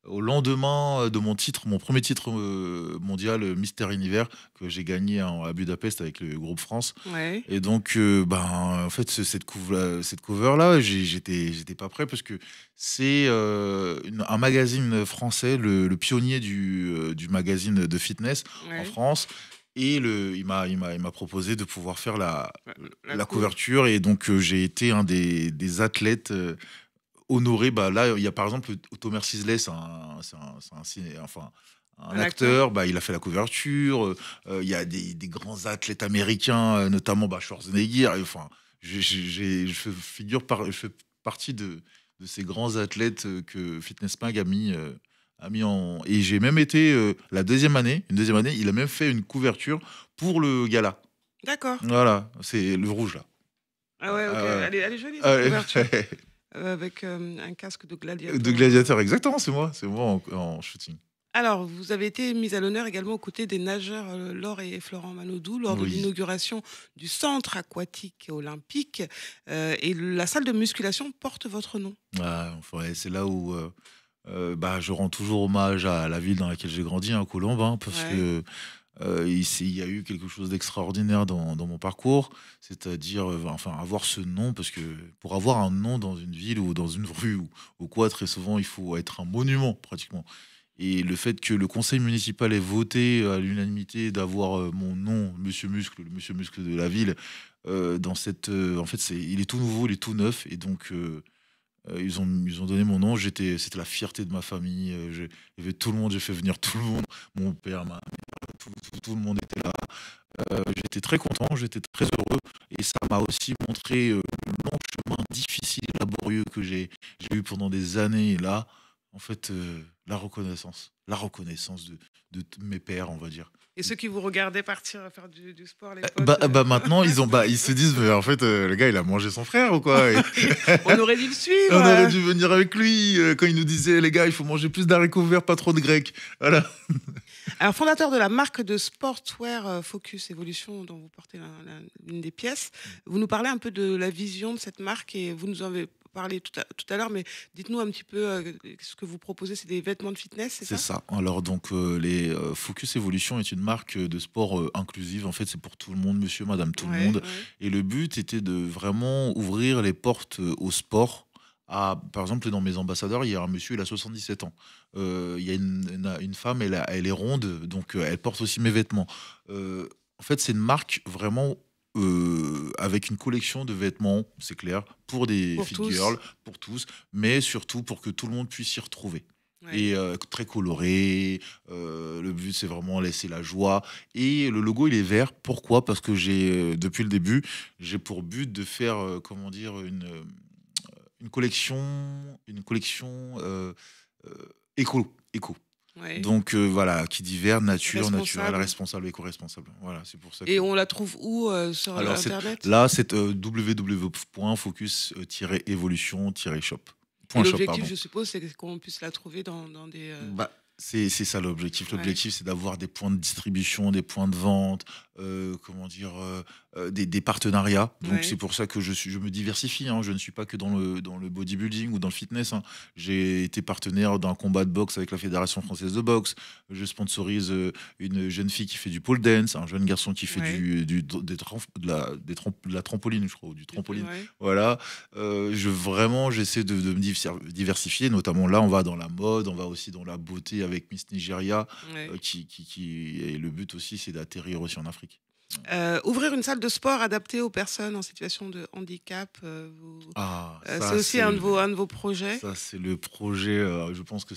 au lendemain de mon premier titre mondial, Mister Univers, que j'ai gagné à Budapest avec le groupe France. Ouais. Et donc, en fait, cette cover-là, j'étais pas prêt parce que c'est un magazine français, le pionnier du magazine de fitness en Ouais. France. Et il m'a proposé de pouvoir faire la La couverture. Et donc, j'ai été un des athlètes honorés. Bah, là, il y a par exemple Thomas Sisley, un Un acteur. Bah, il a fait la couverture. Il y a des grands athlètes américains, notamment Schwarzenegger. Et, enfin, je fais partie de ces grands athlètes que Fitness Mag a mis en. Et j'ai même été une deuxième année, il a même fait une couverture pour le gala. D'accord. Voilà, c'est le rouge là. Ah ouais, ok. Ah, Elle est jolie, ah, cette ouais. couverture. Avec un casque de gladiateur. De gladiateur, exactement, c'est moi en shooting. Alors, vous avez été mise à l'honneur également aux côtés des nageurs Laure et Florent Manodou lors de Oui. l'inauguration du centre aquatique olympique. Et la salle de musculation porte votre nom. Ah, enfin, ouais, c'est là où je rends toujours hommage à la ville dans laquelle j'ai grandi, hein, Colombes, hein, parce Ouais. que ici, il y a eu quelque chose d'extraordinaire dans mon parcours, c'est-à-dire avoir ce nom, parce que pour avoir un nom dans une ville ou dans une rue ou quoi, très souvent, il faut être un monument pratiquement. Et le fait que le conseil municipal ait voté à l'unanimité d'avoir mon nom, Monsieur Muscle, le Monsieur Muscle de la ville, dans cette, en fait, il est tout nouveau, il est tout neuf, et donc ils ont donné mon nom. C'était la fierté de ma famille. Il y avait tout le monde, j'ai fait venir tout le monde, mon père, ma mère, tout le monde était là. J'étais très content, j'étais très heureux, et ça m'a aussi montré le long chemin difficile et laborieux que j'ai eu pendant des années. Et là, en fait, la reconnaissance de mes pères, on va dire. Et ceux qui vous regardaient partir à faire du sport à l'époque. Maintenant, ils se disent, mais en fait, le gars, il a mangé son frère ou quoi? Et On aurait dû le suivre. on aurait dû venir avec lui quand il nous disait, les gars, il faut manger plus d'haricots verts, pas trop de grecs. Voilà. Alors, fondateur de la marque de sportswear Focus Evolution, dont vous portez l'une des pièces, vous nous parlez un peu de la vision de cette marque, et vous nous en avez parlé tout à l'heure, mais dites-nous un petit peu ce que vous proposez. C'est des vêtements de fitness, c'est C'est ça? ça. Alors, donc, les Focus Evolution est une marque de sport inclusive. En fait, c'est pour tout le monde, monsieur, madame, tout le Ouais, monde. ouais. Et le but était de vraiment ouvrir les portes au sport. Par exemple, dans mes ambassadeurs, il y a un monsieur, il a 77 ans. Il y a une femme, elle est ronde, donc elle porte aussi mes vêtements. En fait, c'est une marque vraiment avec une collection de vêtements, c'est clair, pour des Pour fit tous. girls, pour tous, mais surtout pour que tout le monde puisse s'y retrouver. Ouais. Et très coloré. Le but, c'est vraiment laisser la joie. Et le logo, il est vert. Pourquoi? Parce que depuis le début, j'ai pour but de faire, comment dire, une collection, euh, éco. Ouais. Donc voilà, qui dit vert, nature, Responsable. naturel, responsable, éco-responsable. Voilà, c'est pour ça. Et on la trouve où sur Alors, Internet? Là, c'est www.focus-evolution-shop. Et Shop, l'objectif, pardon. je suppose, c'est qu'on puisse la trouver dans des. Bah, C'est ça l'objectif. Ouais. L'objectif, c'est d'avoir des points de distribution, des points de vente, comment dire, des partenariats. Donc Ouais. c'est pour ça que je me diversifie, hein. Je ne suis pas que dans le bodybuilding ou dans le fitness, hein. J'ai été partenaire d'un combat de boxe avec la Fédération française de boxe. Je sponsorise une jeune fille qui fait du pole dance, un jeune garçon qui fait Ouais. de la trampoline, je crois, ou du trampoline. Ouais. Voilà. J'essaie de me diversifier. Notamment là, on va dans la mode, on va aussi dans la beauté avec Miss Nigeria. Ouais. Et le but aussi, c'est d'atterrir aussi en Afrique. Ouvrir une salle de sport adaptée aux personnes en situation de handicap, Ça, c'est aussi un de vos projets. ça, c'est le projet. Je pense que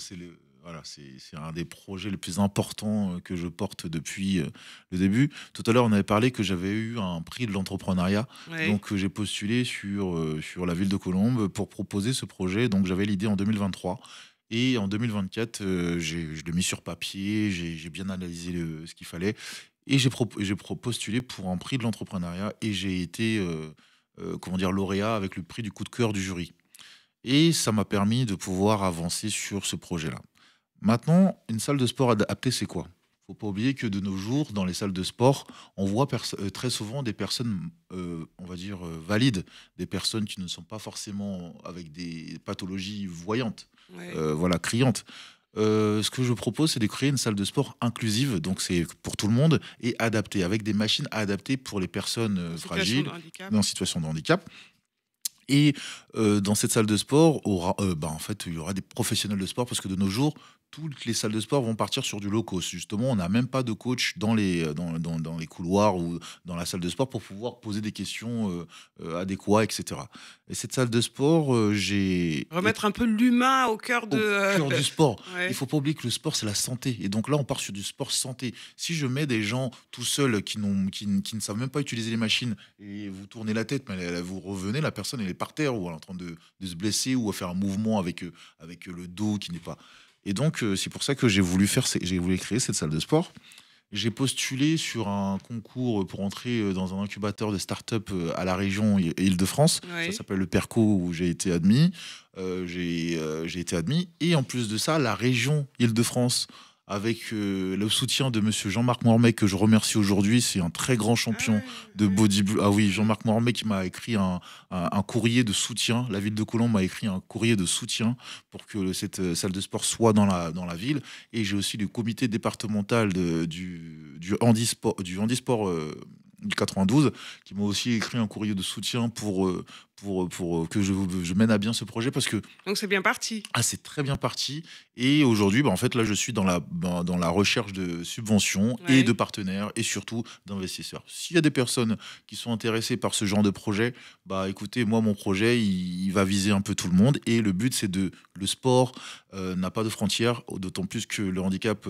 voilà, c'est un des projets les plus importants que je porte depuis le début. Tout à l'heure, on avait parlé que j'avais eu un prix de l'entrepreneuriat. Ouais. Donc, j'ai postulé sur la ville de Colombes pour proposer ce projet. Donc, j'avais l'idée en 2023. Et en 2024, je l'ai mis sur papier, j'ai bien analysé ce qu'il fallait. Et j'ai postulé pour un prix de l'entrepreneuriat et j'ai été comment dire, lauréat avec le prix du coup de cœur du jury. Et ça m'a permis de pouvoir avancer sur ce projet-là. Maintenant, une salle de sport adaptée, c'est quoi? Faut pas oublier que de nos jours, dans les salles de sport, on voit très souvent des personnes, on va dire, valides, des personnes qui ne sont pas forcément avec des pathologies voyantes, Ouais. voilà, criantes. Ce que je propose, c'est de créer une salle de sport inclusive, donc c'est pour tout le monde, et adaptée, avec des machines adaptées pour les personnes En situation fragiles, de handicap. en situation de handicap. Et dans cette salle de sport, en fait, il y aura des professionnels de sport parce que de nos jours, toutes les salles de sport vont partir sur du low cost. Justement, on n'a même pas de coach dans les couloirs ou dans la salle de sport pour pouvoir poser des questions adéquates, etc. Et cette salle de sport, Remettre un peu l'humain au cœur au de. cœur du sport. Ouais. Il faut pas oublier que le sport, c'est la santé. Et donc là, on part sur du sport santé. Si je mets des gens tout seuls qui ne savent même pas utiliser les machines et vous tournez la tête, mais vous revenez, la personne, elle est par terre ou elle est en train de se blesser ou à faire un mouvement avec le dos qui n'est pas. Et donc, c'est pour ça que j'ai voulu créer cette salle de sport. J'ai postulé sur un concours pour entrer dans un incubateur de start-up à la région Île-de-France. Ouais. Ça s'appelle le PERCO, où j'ai été admis. J'ai été admis. Et en plus de ça, la région Île-de-France, avec le soutien de monsieur Jean-Marc Mormet, que je remercie aujourd'hui, c'est un très grand champion de bodybuilding. Ah oui, Jean-Marc Mormet qui m'a écrit un courrier de soutien. La ville de Colombes m'a écrit un courrier de soutien pour que cette salle de sport soit dans la ville. Et j'ai aussi le comité départemental du handisport du 92 qui m'a aussi écrit un courrier de soutien pour que je mène à bien ce projet parce que Donc c'est bien parti. c'est très bien parti. Et aujourd'hui, en fait, là, je suis dans la recherche de subventions Ouais. et de partenaires et surtout d'investisseurs. S'il y a des personnes qui sont intéressées par ce genre de projet, écoutez, moi, mon projet, il va viser un peu tout le monde. Et le but, c'est le sport n'a pas de frontières, d'autant plus que le handicap,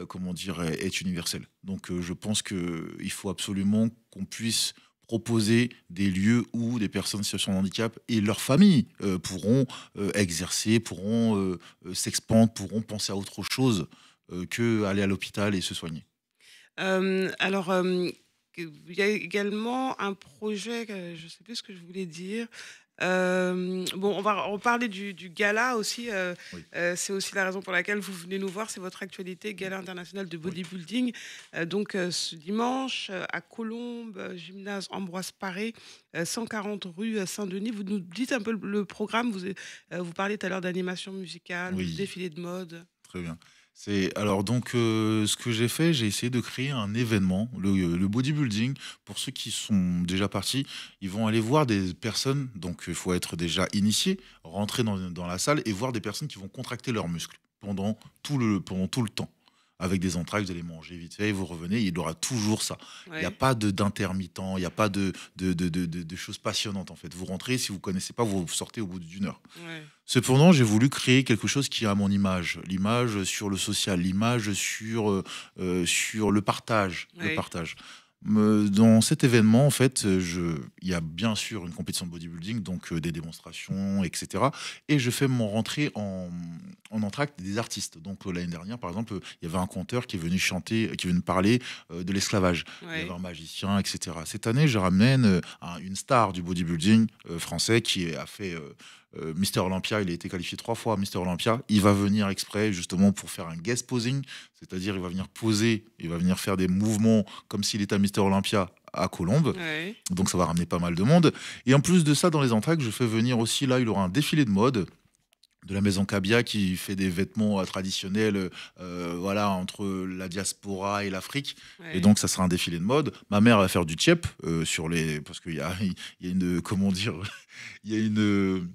comment dire, est universel. Donc, je pense qu'il faut absolument qu'on puisse proposer des lieux où des personnes en situation de handicap et leurs familles pourront exercer, pourront s'expandre, pourront penser à autre chose qu'aller à l'hôpital et se soigner. Alors, il y a également un projet, je ne sais plus ce que je voulais dire. Bon, on va reparler du gala aussi. Oui. C'est aussi la raison pour laquelle vous venez nous voir. C'est votre actualité, Gala international de bodybuilding. Donc, ce dimanche, à Colombes, gymnase Ambroise Paré, 140 rue Saint-Denis. Vous nous dites un peu le programme. Vous parlez tout à l'heure d'animation musicale, Oui. de défilé de mode. Très bien. Alors donc ce que j'ai fait, j'ai essayé de créer un événement, le bodybuilding. Pour ceux qui sont déjà partis, ils vont aller voir des personnes, donc il faut être déjà initié, rentrer dans la salle et voir des personnes qui vont contracter leurs muscles pendant tout le temps. Avec des entrailles, vous allez manger vite fait, vous revenez, il y aura toujours ça. Il Ouais. n'y a pas d'intermittent, il n'y a pas de choses passionnantes en fait. Vous rentrez, si vous ne connaissez pas, vous sortez au bout d'une heure. Ouais. Cependant, j'ai voulu créer quelque chose qui a mon image, l'image sur le social, l'image sur le partage. Ouais. Le partage. Dans cet événement, en fait, il y a bien sûr une compétition de bodybuilding, donc des démonstrations, etc. Et je fais mon rentrée en entracte des artistes. Donc l'année dernière, par exemple, il y avait un conteur qui est venu chanter, qui est venu parler de l'esclavage. Il y Ouais. avait un magicien, etc. Cette année, je ramène une star du bodybuilding français qui a fait Mister Olympia, il a été qualifié 3 fois à Mister Olympia. Il va venir exprès justement pour faire un guest posing, c'est-à-dire il va venir poser, il va venir faire des mouvements comme s'il était à Mister Olympia à Colombes. Ouais. Donc ça va ramener pas mal de monde. Et en plus de ça, dans les entractes, je fais venir aussi, là, il aura un défilé de mode de la maison Cabia qui fait des vêtements traditionnels, voilà, entre la diaspora et l'Afrique. Ouais. Et donc ça sera un défilé de mode. Ma mère va faire du tchèp sur les, parce il y a une, comment dire, il y a une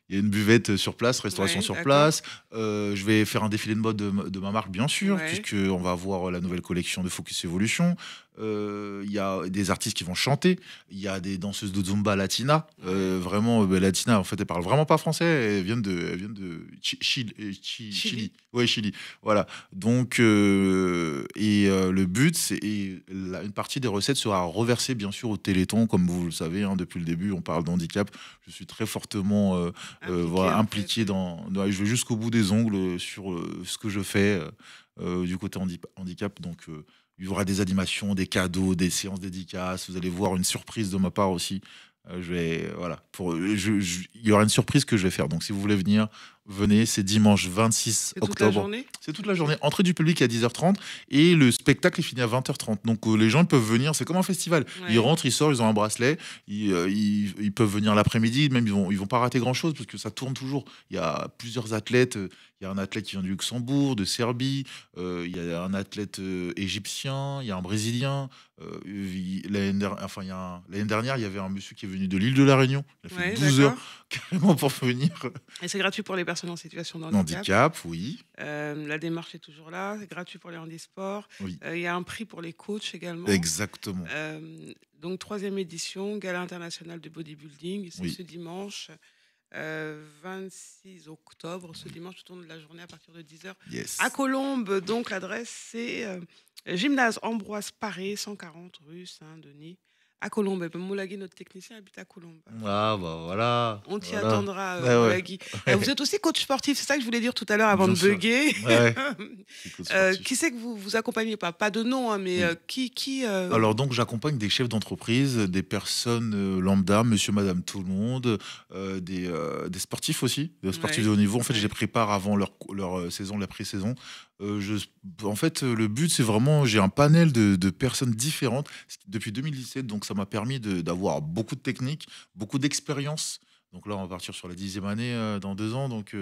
il y a une buvette sur place, restauration Ouais, sur d'accord. place. Je vais faire un défilé de mode de ma marque, bien sûr, Ouais. puisqu'on va avoir la nouvelle collection de Focus Evolution. Il y a des artistes qui vont chanter. Il y a des danseuses de Zumba Latina. Vraiment, Latina, en fait, elles parlent vraiment pas français. Chili. Chili. Ouais, Chili. Voilà. Donc, le but, c'est une partie des recettes sera reversée, bien sûr, au Téléthon. Comme vous le savez, hein, depuis le début, on parle d'handicap. Je suis très fortement voilà, impliqué je vais jusqu'au bout des ongles sur ce que je fais du côté handicap. Donc, il y aura des animations, des cadeaux, des séances dédicaces. Vous allez voir une surprise de ma part aussi. Voilà, il y aura une surprise que je vais faire. Donc, si vous voulez venir, venez. C'est dimanche 26 C'est toute la octobre. journée? C'est toute la journée. Entrée du public à 10h30 et le spectacle est fini à 20h30. Donc, les gens peuvent venir. C'est comme un festival. Ouais. Ils rentrent, ils sortent, ils ont un bracelet. Ils peuvent venir l'après-midi. Même, ils vont pas rater grand-chose parce que ça tourne toujours. Il y a plusieurs athlètes. Il y a un athlète qui vient du Luxembourg, de Serbie. Il y a un athlète égyptien. Il y a un Brésilien. L'année dernière, il y avait un monsieur qui est venu de l'île de la Réunion. Il a fait Ouais, 12 heures d'accord. carrément pour venir. Et c'est gratuit pour les personnes en situation de handicap. Handicap, oui. La démarche est toujours là. C'est gratuit pour les handisports. Oui. Il y a un prix pour les coachs également. Exactement. Donc, 3e édition, Gala international de bodybuilding. C'est ce dimanche 26 octobre. Ce dimanche, tout au long de la journée à partir de 10h. Yes. À Colombes, donc l'adresse, c'est Gymnase Ambroise Paré, 140 rue Saint-Denis. À Colombes. Moulagui, notre technicien, habite à Colombes. Ah, bah voilà. On t'y voilà. attendra, Ouais, ouais. Moulagui. Vous êtes aussi coach sportif, c'est ça que je voulais dire tout à l'heure avant Bien de sûr. bugger. Ouais. Coach sportif. Qui c'est que vous accompagnez? Pas de nom, hein, mais qui Alors donc j'accompagne des chefs d'entreprise, des personnes lambda, monsieur, madame, tout le monde, des sportifs aussi, des sportifs de haut niveau. En fait, je les prépare avant leur saison, la pré-saison. En fait, le but, c'est vraiment, j'ai un panel de personnes différentes depuis 2017, donc ça m'a permis d'avoir beaucoup de techniques, beaucoup d'expérience. Donc là, on va partir sur la 10e année dans 2 ans. Donc,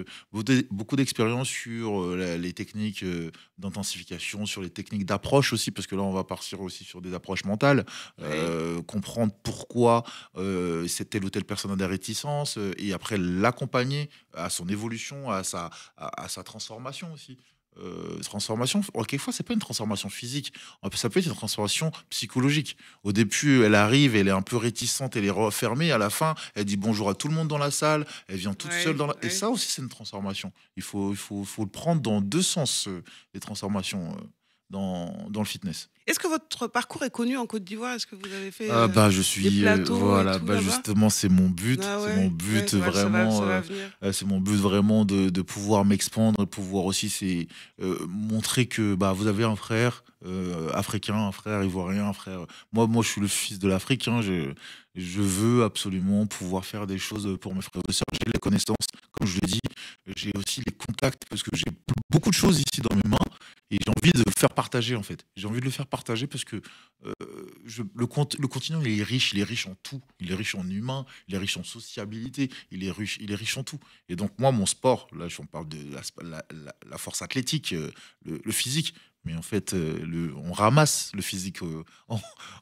beaucoup d'expérience sur les techniques d'intensification, sur les techniques d'approche aussi, parce que là, on va partir aussi sur des approches mentales, comprendre pourquoi telle ou telle personne a des réticences, et après l'accompagner à son évolution, à sa transformation aussi. Transformation, quelquefois, c'est pas une transformation physique, ça peut être une transformation psychologique. Au début, elle arrive, elle est un peu réticente, elle est refermée. À la fin, elle dit bonjour à tout le monde dans la salle, elle vient toute seule et ça aussi, c'est une transformation. Il faut le prendre dans 2 sens, les transformations dans le fitness. Est-ce que votre parcours est connu en Côte d'Ivoire? Est-ce que vous avez fait je suis des plateaux voilà, et tout, là-bas? justement, c'est mon but, c'est mon but vraiment. Ça va venir. C'est mon but vraiment de pouvoir m'expandre, de pouvoir aussi montrer que vous avez un frère africain, un frère ivoirien, un frère. Moi, je suis le fils de l'Afrique. Hein, je veux absolument pouvoir faire des choses pour mes frères et sœurs. J'ai les connaissances, comme je l'ai dit. J'ai aussi les contacts parce que j'ai beaucoup de choses ici dans mes mains et j'ai envie de le faire partager en fait. J'ai envie de le faire partager parce que le continent il est riche en tout. Il est riche en humain, il est riche en sociabilité, il est riche en tout. Et donc moi, mon sport, là, on parle de la force athlétique, le physique. Mais en fait, on ramasse le physique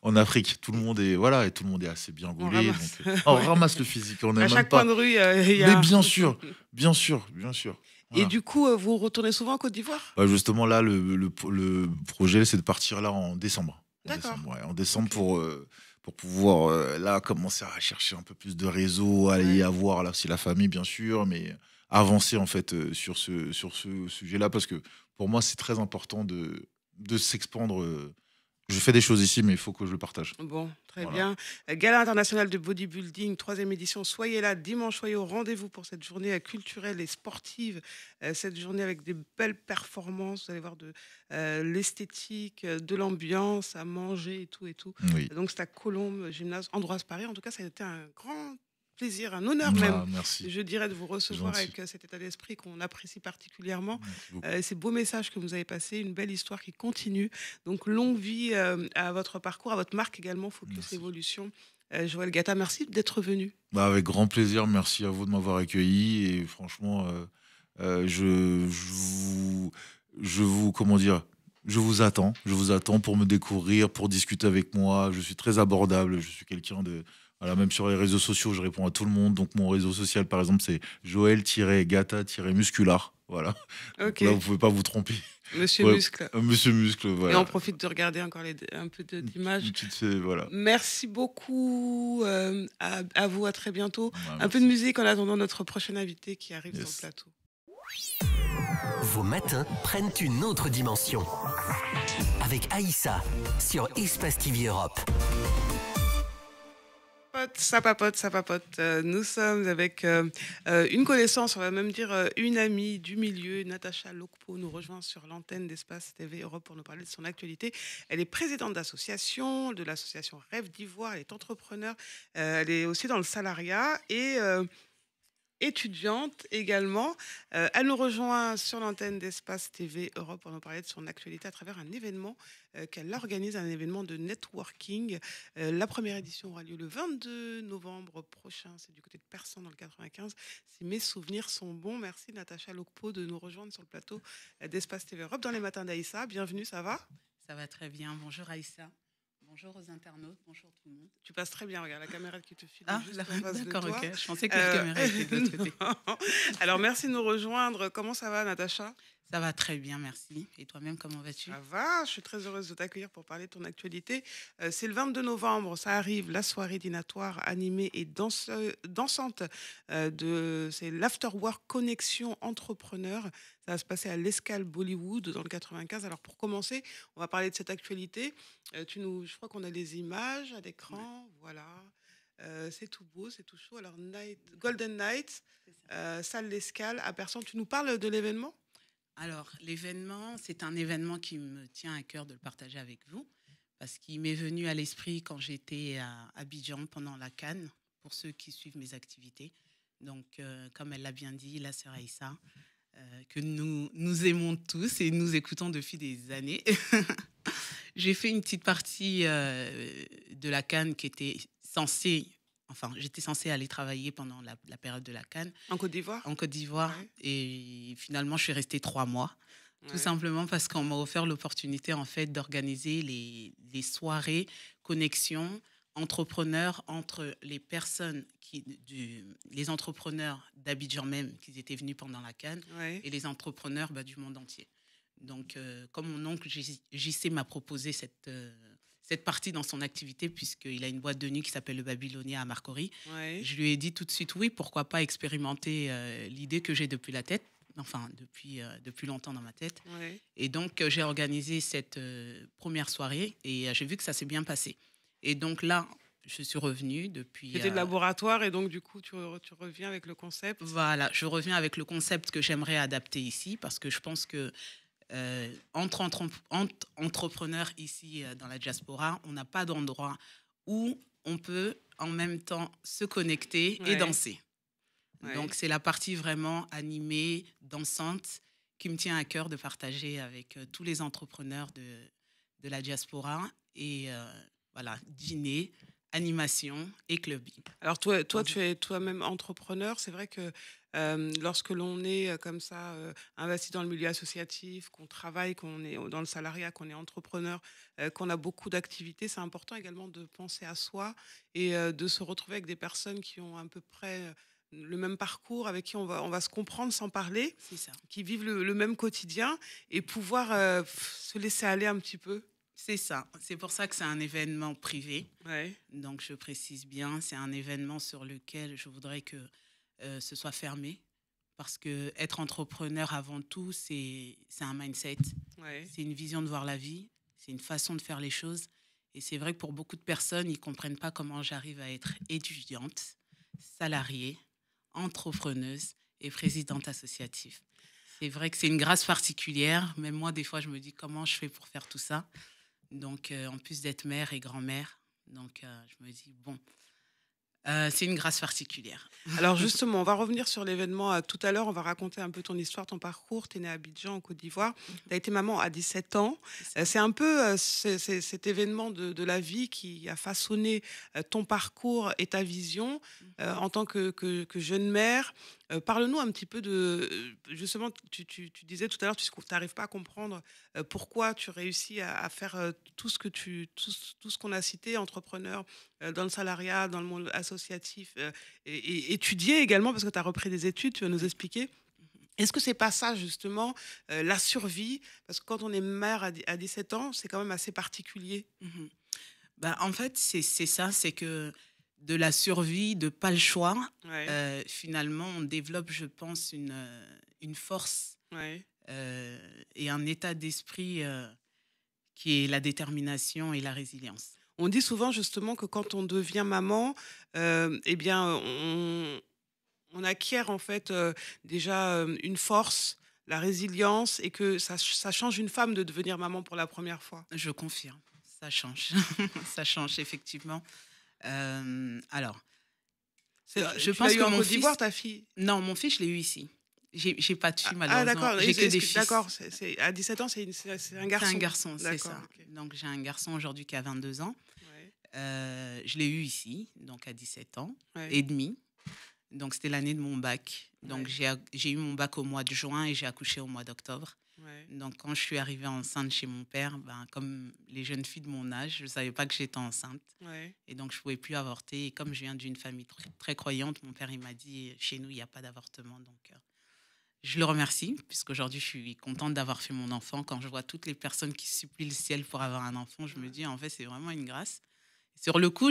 en Afrique. Tout le monde est et tout le monde est assez bien gaulé. On ramasse le physique. On à chaque coin de rue, il y a. Mais bien sûr. Voilà. Et du coup, vous retournez souvent en Côte d'Ivoire? Justement, là, le projet, c'est de partir là en décembre. D'accord. En décembre pour pouvoir là commencer à chercher un peu plus de réseau, aller avoir là aussi la famille, bien sûr, mais avancer en fait sur ce sujet-là parce que pour moi, c'est très important de s'expandre. Je fais des choses ici, mais il faut que je le partage. Bon, très bien. Gala international de bodybuilding, 3e édition. Soyez là dimanche, soyez au rendez-vous pour cette journée culturelle et sportive. Cette journée avec des belles performances. Vous allez voir de l'esthétique, de l'ambiance, à manger et tout. Oui. Donc, c'est à Colombes, Gymnase Ambroise Paré. En tout cas, ça a été un grand plaisir, un honneur même, Merci. je dirais, de vous recevoir Gentil. avec cet état d'esprit qu'on apprécie particulièrement. Merci beaucoup. Ces beaux messages que vous avez passés, une belle histoire qui continue. Donc, longue vie à votre parcours, à votre marque également, Focus Merci. Évolution. Joël Gatta, merci d'être venu. Avec grand plaisir, merci à vous de m'avoir accueilli. Et franchement, comment dire, je vous attends. Je vous attends pour me découvrir, pour discuter avec moi. Je suis très abordable. Je suis quelqu'un de. Voilà, même sur les réseaux sociaux, je réponds à tout le monde. Donc, mon réseau social, par exemple, c'est Joël-Gata-Muscular. Voilà. Donc Ok, là, vous pouvez pas vous tromper. Monsieur Ouais, Muscle. Monsieur Muscle, Et voilà. on profite de regarder encore un peu d'images. Voilà. Merci beaucoup à vous, à très bientôt. Un peu de Merci. musique en attendant notre prochain invité qui arrive sur le Yes. plateau. Vos matins prennent une autre dimension. Avec Aïssa sur Espace TV Europe. Ça papote, ça papote. Nous sommes avec une connaissance, on va même dire une amie du milieu. Natacha Lokpo nous rejoint sur l'antenne d'Espace TV Europe pour nous parler de son actualité. Elle est présidente d'association, de l'association Rêve d'Ivoire. Elle est entrepreneur. Elle est aussi dans le salariat et étudiante également. Elle nous rejoint sur l'antenne d'Espace TV Europe pour nous parler de son actualité à travers un événement qu'elle organise, un événement de networking. La première édition aura lieu le 22 novembre prochain. C'est du côté de Persan dans le 95. Si mes souvenirs sont bons, merci Natacha Lokpo de nous rejoindre sur le plateau d'Espace TV Europe dans les matins d'Aïssa. Bienvenue, ça va? Ça va très bien. Bonjour Aïssa. Bonjour aux internautes. Bonjour tout le monde. Tu passes très bien, regarde la caméra qui te filme Ah, juste en face de d'accord, toi. ok. Je pensais que la caméra était de l'autre côté. Non. Alors merci de nous rejoindre. Comment ça va Natacha? Ça va très bien, merci. Et toi-même, comment vas-tu? Ça va, je suis très heureuse de t'accueillir pour parler de ton actualité. C'est le 22 novembre, ça arrive, la soirée dînatoire animée et dansante c'est l'Afterwork Connexion Entrepreneur. Ça va se passer à l'Escale Bollywood dans le 95. Alors pour commencer, on va parler de cette actualité. Je crois qu'on a les images à l'écran, voilà. C'est tout beau, c'est tout chaud. Alors Golden Night, salle l'Escale à Persan. Tu nous parles de l'événement? Alors, l'événement, c'est un événement qui me tient à cœur de le partager avec vous, parce qu'il m'est venu à l'esprit quand j'étais à Abidjan pendant la CAN, pour ceux qui suivent mes activités. Donc, comme elle l'a bien dit, la sœur Aïssa, que nous aimons tous et nous écoutons depuis des années. J'ai fait une petite partie de la CAN qui était censée... Enfin, j'étais censée aller travailler pendant la période de la CAN. En Côte d'Ivoire? En Côte d'Ivoire. Ouais. Et finalement, je suis restée 3 mois. Tout Ouais. simplement parce qu'on m'a offert l'opportunité, en fait, d'organiser les soirées connexion entrepreneurs entre les personnes, les entrepreneurs d'Abidjan même, qui étaient venus pendant la CAN, Ouais. et les entrepreneurs du monde entier. Donc, comme mon oncle JC m'a proposé cette partie dans son activité, puisqu'il a une boîte de nuit qui s'appelle le Babylonia à Marcory. Ouais. Je lui ai dit tout de suite, oui, pourquoi pas expérimenter l'idée que j'ai depuis la tête, enfin depuis longtemps dans ma tête. Ouais. Et donc, j'ai organisé cette première soirée et j'ai vu que ça s'est bien passé. Et donc là, je suis revenue depuis... C'était le laboratoire et donc du coup, tu reviens avec le concept. Voilà, je reviens avec le concept que j'aimerais adapter ici parce que je pense que entre entrepreneurs ici dans la diaspora, on n'a pas d'endroit où on peut en même temps se connecter et Ouais. danser. Ouais. Donc, c'est la partie vraiment animée, dansante, qui me tient à cœur de partager avec tous les entrepreneurs de la diaspora. Et voilà, dîner, animation et clubbing. Alors toi, tu es toi-même entrepreneur. C'est vrai que lorsque l'on est comme ça investi dans le milieu associatif, qu'on travaille, qu'on est dans le salariat, qu'on est entrepreneur, qu'on a beaucoup d'activités, c'est important également de penser à soi et de se retrouver avec des personnes qui ont à peu près le même parcours, avec qui on va se comprendre sans parler, C'est ça. qui vivent le même quotidien et pouvoir se laisser aller un petit peu. C'est ça. C'est pour ça que c'est un événement privé. Ouais. Donc, je précise bien, c'est un événement sur lequel je voudrais que ce soit fermé. Parce que être entrepreneur, avant tout, c'est un mindset. Ouais. C'est une vision de voir la vie. C'est une façon de faire les choses. Et c'est vrai que pour beaucoup de personnes, ils ne comprennent pas comment j'arrive à être étudiante, salariée, entrepreneuse et présidente associative. C'est vrai que c'est une grâce particulière. Même moi, des fois, je me dis comment je fais pour faire tout ça. Donc, en plus d'être mère et grand-mère, donc je me dis, bon, C'est une grâce particulière. Alors justement, on va revenir sur l'événement tout à l'heure. On va raconter un peu ton histoire, ton parcours. Tu es née à Abidjan, en Côte d'Ivoire. Tu as été maman à 17 ans. C'est un peu cet événement de la vie qui a façonné ton parcours et ta vision en tant que jeune mère. Parle-nous un petit peu de... Justement, tu disais tout à l'heure, tu n'arrives pas à comprendre pourquoi tu réussis à faire tout ce qu'on a cité, entrepreneur, dans le salariat, dans le monde associatif, et étudier également, parce que tu as repris des études, tu vas nous expliquer. Est-ce que c'est pas ça, justement, la survie? Parce que quand on est mère à 17 ans, c'est quand même assez particulier. Bah, en fait, c'est ça, c'est que de la survie, de pas le choix, Ouais. finalement, on développe, je pense, une force Ouais. et un état d'esprit qui est la détermination et la résilience. On dit souvent, justement, que quand on devient maman, eh bien, on acquiert, en fait, déjà une force, la résilience, et que ça change une femme de devenir maman pour la première fois. Je confirme, ça change. Ça change, effectivement. Alors, je Tu pense l'as eu que en mon Côte fils... d'Ivoire, ta fille? Non, mon fils, je l'ai eu ici. J'ai pas de fille, Ah, malheureusement. d'accord. J'ai que des fils. D'accord. À 17 ans, c'est un C'est garçon. un garçon, c'est D'accord, ça. ok. Donc, j'ai un garçon aujourd'hui qui a 22 ans. Ouais, Je l'ai eu ici, donc à 17 ans ouais, et demi. Donc, c'était l'année de mon bac. Donc, ouais, j'ai eu mon bac au mois de juin et j'ai accouché au mois d'octobre. ouais. Donc, quand je suis arrivée enceinte chez mon père, ben, comme les jeunes filles de mon âge, je ne savais pas que j'étais enceinte. Ouais. Et donc, je ne pouvais plus avorter. Et comme je viens d'une famille très croyante, mon père, il m'a dit, chez nous, il n'y a pas d'avortement. Donc, je le remercie, puisqu'aujourd'hui, je suis contente d'avoir fait mon enfant. Quand je vois toutes les personnes qui supplient le ciel pour avoir un enfant, je me dis, en fait, c'est vraiment une grâce. Sur le coup,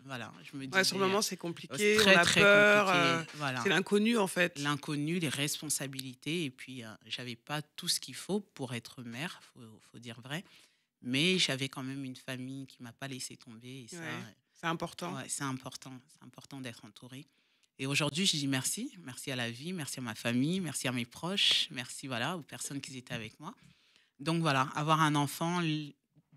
voilà, je me Ouais, sur le disais, moment, c'est c'est compliqué, on très, a très peur. compliqué. Voilà. C'est l'inconnu, en fait. L'inconnu, les responsabilités. Et puis, j'avais pas tout ce qu'il faut pour être mère, faut dire vrai. Mais j'avais quand même une famille qui m'a pas laissé tomber. Et ça, Ouais, c'est important. ouais, c'est important. C'est important d'être entouré. Et aujourd'hui, je dis merci. Merci à la vie, merci à ma famille, merci à mes proches, merci voilà, aux personnes qui étaient avec moi. Donc voilà, avoir un enfant,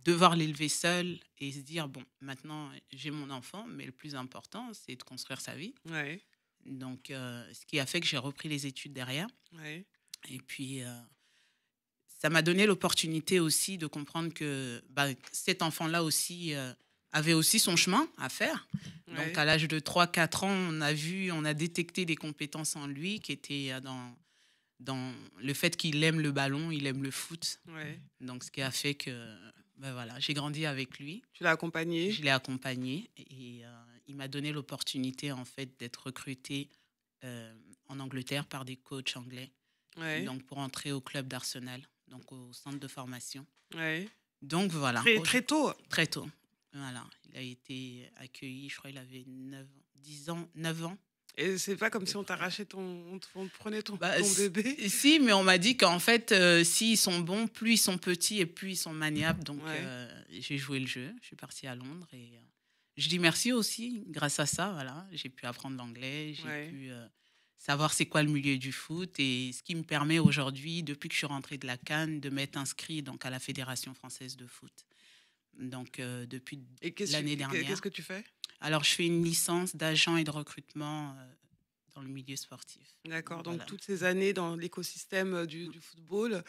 devoir l'élever seul et se dire, bon, maintenant, j'ai mon enfant, mais le plus important, c'est de construire sa vie. Ouais, Donc, ce qui a fait que j'ai repris les études derrière. ouais, Et puis, ça m'a donné l'opportunité aussi de comprendre que bah, cet enfant-là aussi avait aussi son chemin à faire. ouais. Donc, à l'âge de 3-4 ans, on a détecté des compétences en lui qui étaient dans le fait qu'il aime le ballon, il aime le foot. Ouais. Donc, ce qui a fait que ben voilà, j'ai grandi avec lui. Tu l'as accompagné. Je l'ai accompagné et il m'a donné l'opportunité en fait d'être recruté en Angleterre par des coachs anglais. Ouais, Donc, pour entrer au club d'Arsenal, donc au centre de formation. ouais. Donc, voilà. Très tôt. Très tôt. Voilà. Il a été accueilli, je crois qu'il avait 9 ans. Et c'est pas comme si on t'arrachait on te prenait ton Bah, bébé. Si, mais on m'a dit qu'en fait, s'ils sont bons, plus ils sont petits et plus ils sont maniables. Donc, Ouais. j'ai joué le jeu. Je suis partie à Londres et je dis merci aussi. Grâce à ça, voilà, j'ai pu apprendre l'anglais, j'ai Ouais. pu savoir c'est quoi le milieu du foot et ce qui me permet aujourd'hui, depuis que je suis rentrée de la CAN, de m'être inscrite donc à la Fédération française de foot. Donc, depuis Et l'année dernière. qu'est-ce que tu fais? Alors, je fais une licence d'agent et de recrutement dans le milieu sportif. D'accord. Donc, Voilà. toutes ces années dans l'écosystème du football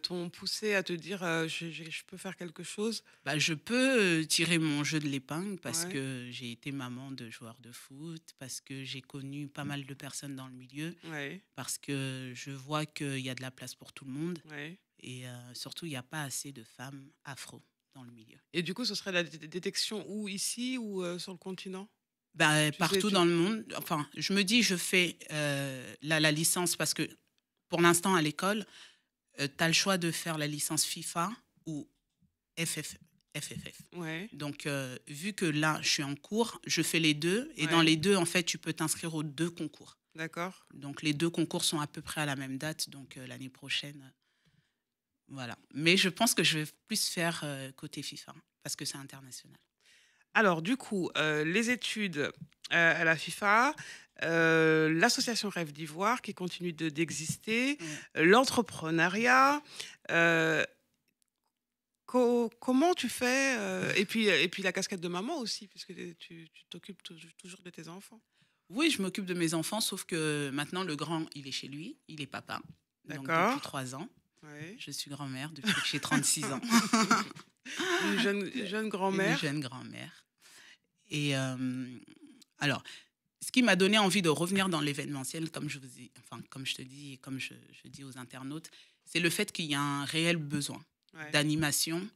t'ont poussé à te dire je peux faire quelque chose. Bah, je peux tirer mon jeu de l'épingle parce Ouais. que j'ai été maman de joueurs de foot, parce que j'ai connu pas mal de personnes dans le milieu, Ouais, parce que je vois qu'il y a de la place pour tout le monde ouais. et surtout, il n'y a pas assez de femmes afro dans le milieu. Et du coup, ce serait la détection où ici ou sur le continent? Bah, Tu partout sais, dans le monde. Enfin, je me dis, je fais la licence parce que pour l'instant, à l'école, tu as le choix de faire la licence FIFA ou FFF. Ouais, Donc, vu que là, je suis en cours, je fais les deux. Et Ouais. dans les deux, en fait, tu peux t'inscrire aux deux concours. d'accord. Donc, les deux concours sont à peu près à la même date. Donc, l'année prochaine, voilà. Mais je pense que je vais plus faire côté FIFA parce que c'est international. Alors, du coup, les études à la FIFA, l'association Rêve d'Ivoire qui continue d'exister, l'entrepreneuriat. Comment tu fais et puis la casquette de maman aussi, puisque tu t'occupes toujours de tes enfants. Oui, je m'occupe de mes enfants, sauf que maintenant, le grand, il est chez lui, il est papa. Donc, D'accord. depuis 3 ans. Ouais. Je suis grand-mère depuis que j'ai 36 ans. Une jeune grand-mère. Une jeune grand-mère. Et alors, ce qui m'a donné envie de revenir dans l'événementiel, comme je te dis et comme je dis aux internautes, c'est le fait qu'il y a un réel besoin d'animation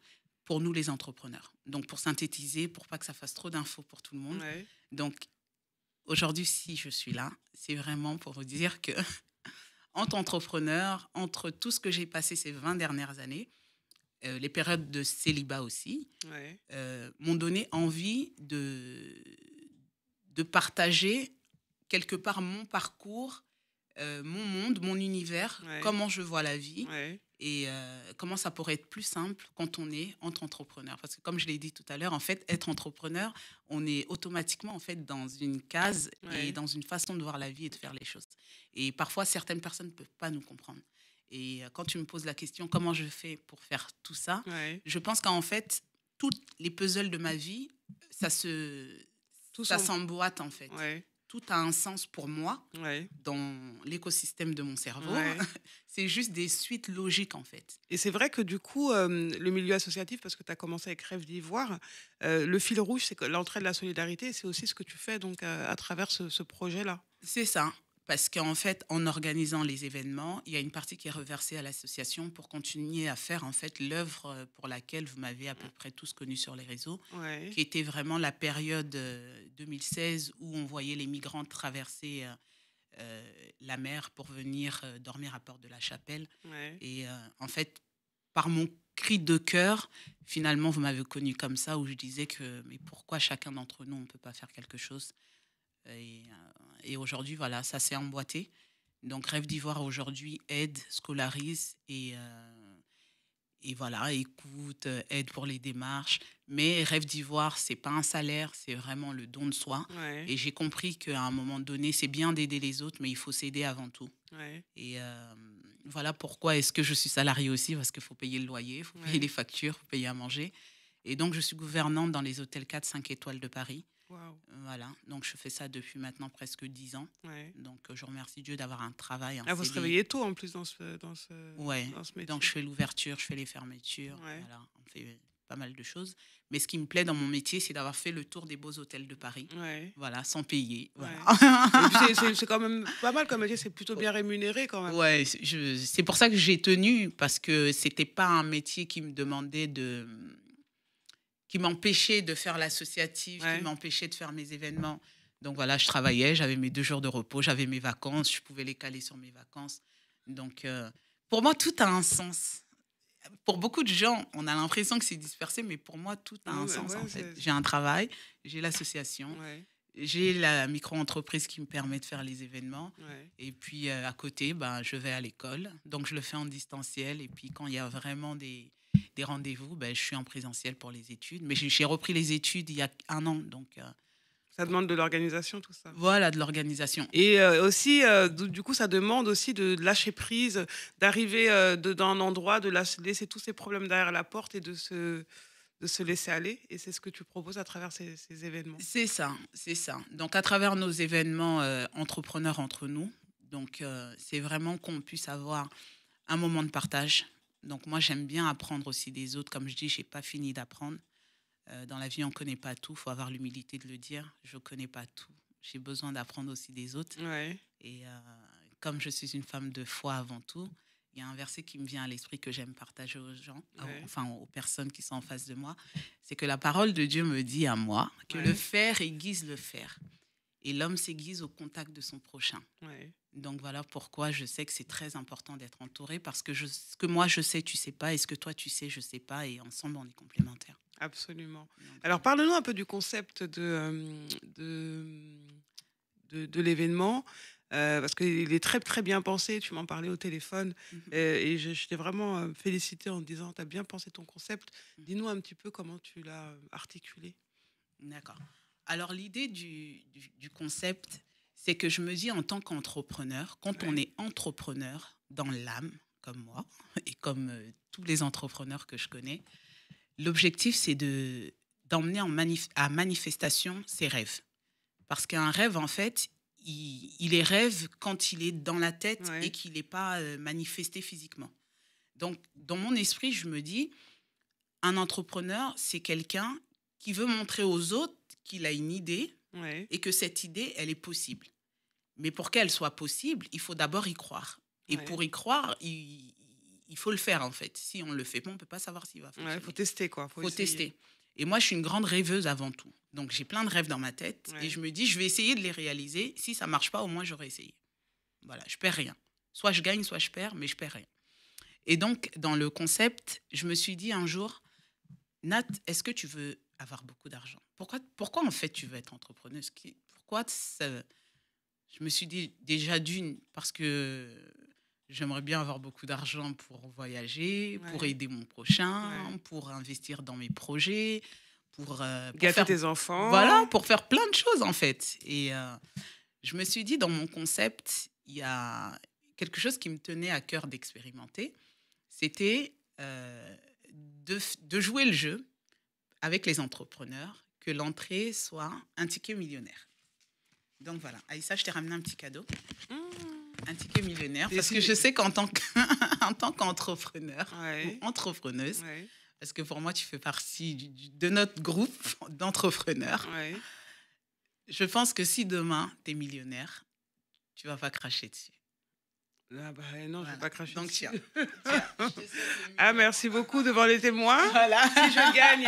pour nous les entrepreneurs. Donc, pour synthétiser, pour pas que ça fasse trop d'infos pour tout le monde. Ouais. Donc, aujourd'hui, si je suis là, c'est vraiment pour vous dire que, entre entrepreneurs, entre tout ce que j'ai passé ces 20 dernières années, les périodes de célibat aussi, m'ont donné envie de partager quelque part mon parcours, mon monde, mon univers, comment je vois la vie et comment ça pourrait être plus simple quand on est entre entrepreneurs. Parce que comme je l'ai dit tout à l'heure, en fait, être entrepreneur, on est automatiquement en fait dans une case et dans une façon de voir la vie et de faire les choses. Et parfois, certaines personnes ne peuvent pas nous comprendre. Et quand tu me poses la question, comment je fais pour faire tout ça, je pense qu'en fait, tous les puzzles de ma vie, ça s'emboîte en fait. Tout a un sens pour moi dans l'écosystème de mon cerveau. C'est juste des suites logiques en fait. Et c'est vrai que du coup, le milieu associatif, parce que tu as commencé avec Rêve d'Ivoire, le fil rouge, c'est l'entraide, la solidarité, et c'est aussi ce que tu fais donc, à travers ce projet-là. C'est ça. Parce qu'en fait, en organisant les événements, il y a une partie qui est reversée à l'association pour continuer à faire en fait l'œuvre pour laquelle vous m'avez à peu près tous connus sur les réseaux, qui était vraiment la période 2016 où on voyait les migrants traverser la mer pour venir dormir à Porte de la Chapelle. Et en fait, par mon cri de cœur, finalement, vous m'avez connu comme ça, où je disais que mais pourquoi chacun d'entre nous, on ne peut pas faire quelque chose ? Et aujourd'hui, voilà, ça s'est emboîté. Donc, Rêve d'Ivoire, aujourd'hui, aide, scolarise et voilà, écoute, aide pour les démarches. Mais Rêve d'Ivoire, ce n'est pas un salaire, c'est vraiment le don de soi. Et j'ai compris qu'à un moment donné, c'est bien d'aider les autres, mais il faut s'aider avant tout. Et voilà pourquoi est-ce que je suis salariée aussi, parce qu'il faut payer le loyer, il faut payer les factures, il faut payer à manger. Et donc, je suis gouvernante dans les hôtels 4-5 étoiles de Paris. Voilà, donc je fais ça depuis maintenant presque 10 ans. Donc je remercie Dieu d'avoir un travail. Vous se réveillez tôt en plus dans ce métier. Donc je fais l'ouverture, je fais les fermetures. Voilà, on fait pas mal de choses. Mais ce qui me plaît dans mon métier, c'est d'avoir fait le tour des beaux hôtels de Paris. Voilà, sans payer. Voilà. C'est quand même pas mal comme métier, c'est plutôt bien rémunéré quand même. Ouais, c'est pour ça que j'ai tenu, parce que c'était pas un métier qui me demandait qui m'empêchait de faire l'associatif, qui m'empêchait de faire mes événements. Donc voilà, je travaillais, j'avais mes 2 jours de repos, j'avais mes vacances, je pouvais les caler sur mes vacances. Donc pour moi, tout a un sens. Pour beaucoup de gens, on a l'impression que c'est dispersé, mais pour moi, tout a un sens en fait. J'ai un travail, j'ai l'association, j'ai la micro-entreprise qui me permet de faire les événements. Et puis à côté, je vais à l'école. Donc je le fais en distanciel. Et puis quand il y a vraiment des rendez-vous, je suis en présentiel pour les études. Mais j'ai repris les études il y a 1 an. Donc, ça demande de l'organisation, tout ça. Voilà, de l'organisation. Et aussi, du coup, ça demande aussi de lâcher prise, d'arriver dans un endroit, de laisser tous ces problèmes derrière la porte et de se laisser aller. Et c'est ce que tu proposes à travers ces événements. C'est ça, c'est ça. Donc, à travers nos événements entrepreneurs entre nous, donc, c'est vraiment qu'on puisse avoir un moment de partage. Donc, moi, j'aime bien apprendre aussi des autres. Comme je dis, je n'ai pas fini d'apprendre. Dans la vie, on ne connaît pas tout. Il faut avoir l'humilité de le dire. Je ne connais pas tout. J'ai besoin d'apprendre aussi des autres. Et comme je suis une femme de foi avant tout, il y a un verset qui me vient à l'esprit que j'aime partager aux gens, enfin aux personnes qui sont en face de moi. C'est que la parole de Dieu me dit à moi que le fer aiguise le fer. Et l'homme s'aiguise au contact de son prochain. Donc voilà pourquoi je sais que c'est très important d'être entouré, parce que ce que moi je sais, tu ne sais pas, et ce que toi tu sais, je ne sais pas, et ensemble on est complémentaires. Absolument. Alors parle-nous un peu du concept de l'événement, parce qu'il est très, très bien pensé, tu m'en parlais au téléphone, et je t'ai vraiment félicité en te disant, tu as bien pensé ton concept. Dis-nous un petit peu comment tu l'as articulé. D'accord. Alors l'idée du concept, c'est que je me dis en tant qu'entrepreneur, quand on est entrepreneur dans l'âme, comme moi, et comme tous les entrepreneurs que je connais, L'objectif, c'est d'emmener à manifestation ses rêves. Parce qu'un rêve, en fait, il est rêve quand il est dans la tête et qu'il n'est pas manifesté physiquement. Donc, dans mon esprit, je me dis, un entrepreneur, c'est quelqu'un qui veut montrer aux autres qu'il a une idée et que cette idée, elle est possible. Mais pour qu'elle soit possible, il faut d'abord y croire. Et pour y croire, il faut le faire, en fait. Si on ne le fait pas, on ne peut pas savoir s'il va fonctionner. Il faut tester, quoi. Il faut tester. Et moi, je suis une grande rêveuse avant tout. Donc, j'ai plein de rêves dans ma tête. Et je me dis, je vais essayer de les réaliser. Si ça ne marche pas, au moins, j'aurais essayé. Voilà, je ne perds rien. Soit je gagne, soit je perds, mais je ne perds rien. Et donc, dans le concept, je me suis dit un jour, Nat, est-ce que tu veux avoir beaucoup d'argent ? Pourquoi en fait, tu veux être entrepreneuse ? Pourquoi ça... Je me suis dit, déjà d'une, parce que j'aimerais bien avoir beaucoup d'argent pour voyager, pour aider mon prochain, pour investir dans mes projets, pour gâter faire... tes enfants. Voilà, pour faire plein de choses, en fait. Et je me suis dit, dans mon concept, il y a quelque chose qui me tenait à cœur d'expérimenter. C'était de jouer le jeu avec les entrepreneurs, que l'entrée soit un ticket millionnaire. Donc voilà, Aïssa, je t'ai ramené un petit cadeau. Un ticket millionnaire. Parce que je sais qu'en tant qu'entrepreneur ou entrepreneuse, parce que pour moi, tu fais partie de notre groupe d'entrepreneurs, je pense que si demain, tu es millionnaire, tu ne vas pas cracher dessus. Ah bah non, je ne vais pas cracher donc, dessus. Tiens. Merci beaucoup devant les témoins. Voilà. Si je gagne,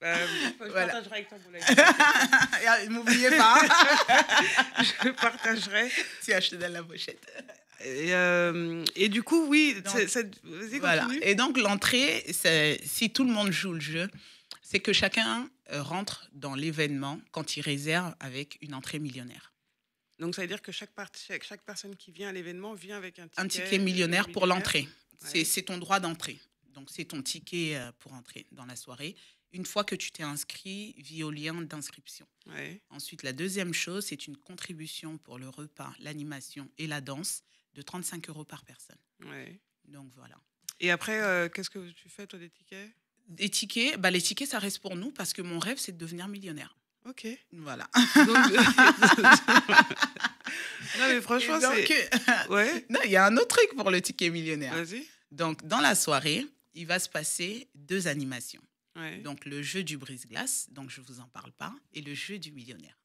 je partagerai avec toi, Ne m'oubliez pas. Je partagerai. Tiens, je te donne la pochette. Et du coup, oui, donc, vas-y, voilà. continue. Et donc, l'entrée, si tout le monde joue le jeu, c'est que chacun rentre dans l'événement quand il réserve avec une entrée millionnaire. Donc, ça veut dire que chaque personne qui vient à l'événement vient avec un ticket millionnaire pour l'entrée. C'est ton droit d'entrée. Donc, c'est ton ticket pour entrer dans la soirée. Une fois que tu t'es inscrit via au lien d'inscription. Ensuite, la deuxième chose, c'est une contribution pour le repas, l'animation et la danse de 35 € par personne. Donc, voilà. Et après, qu'est-ce que tu fais, toi, des tickets ? Les tickets, ça reste pour nous parce que mon rêve, c'est de devenir millionnaire. Ok. Voilà. Non, mais franchement, c'est... Non, il y a un autre truc pour le ticket millionnaire. Vas-y. Donc, dans la soirée, il va se passer 2 animations. Ouais. Donc, le jeu du brise-glace, donc je ne vous en parle pas, et le jeu du millionnaire.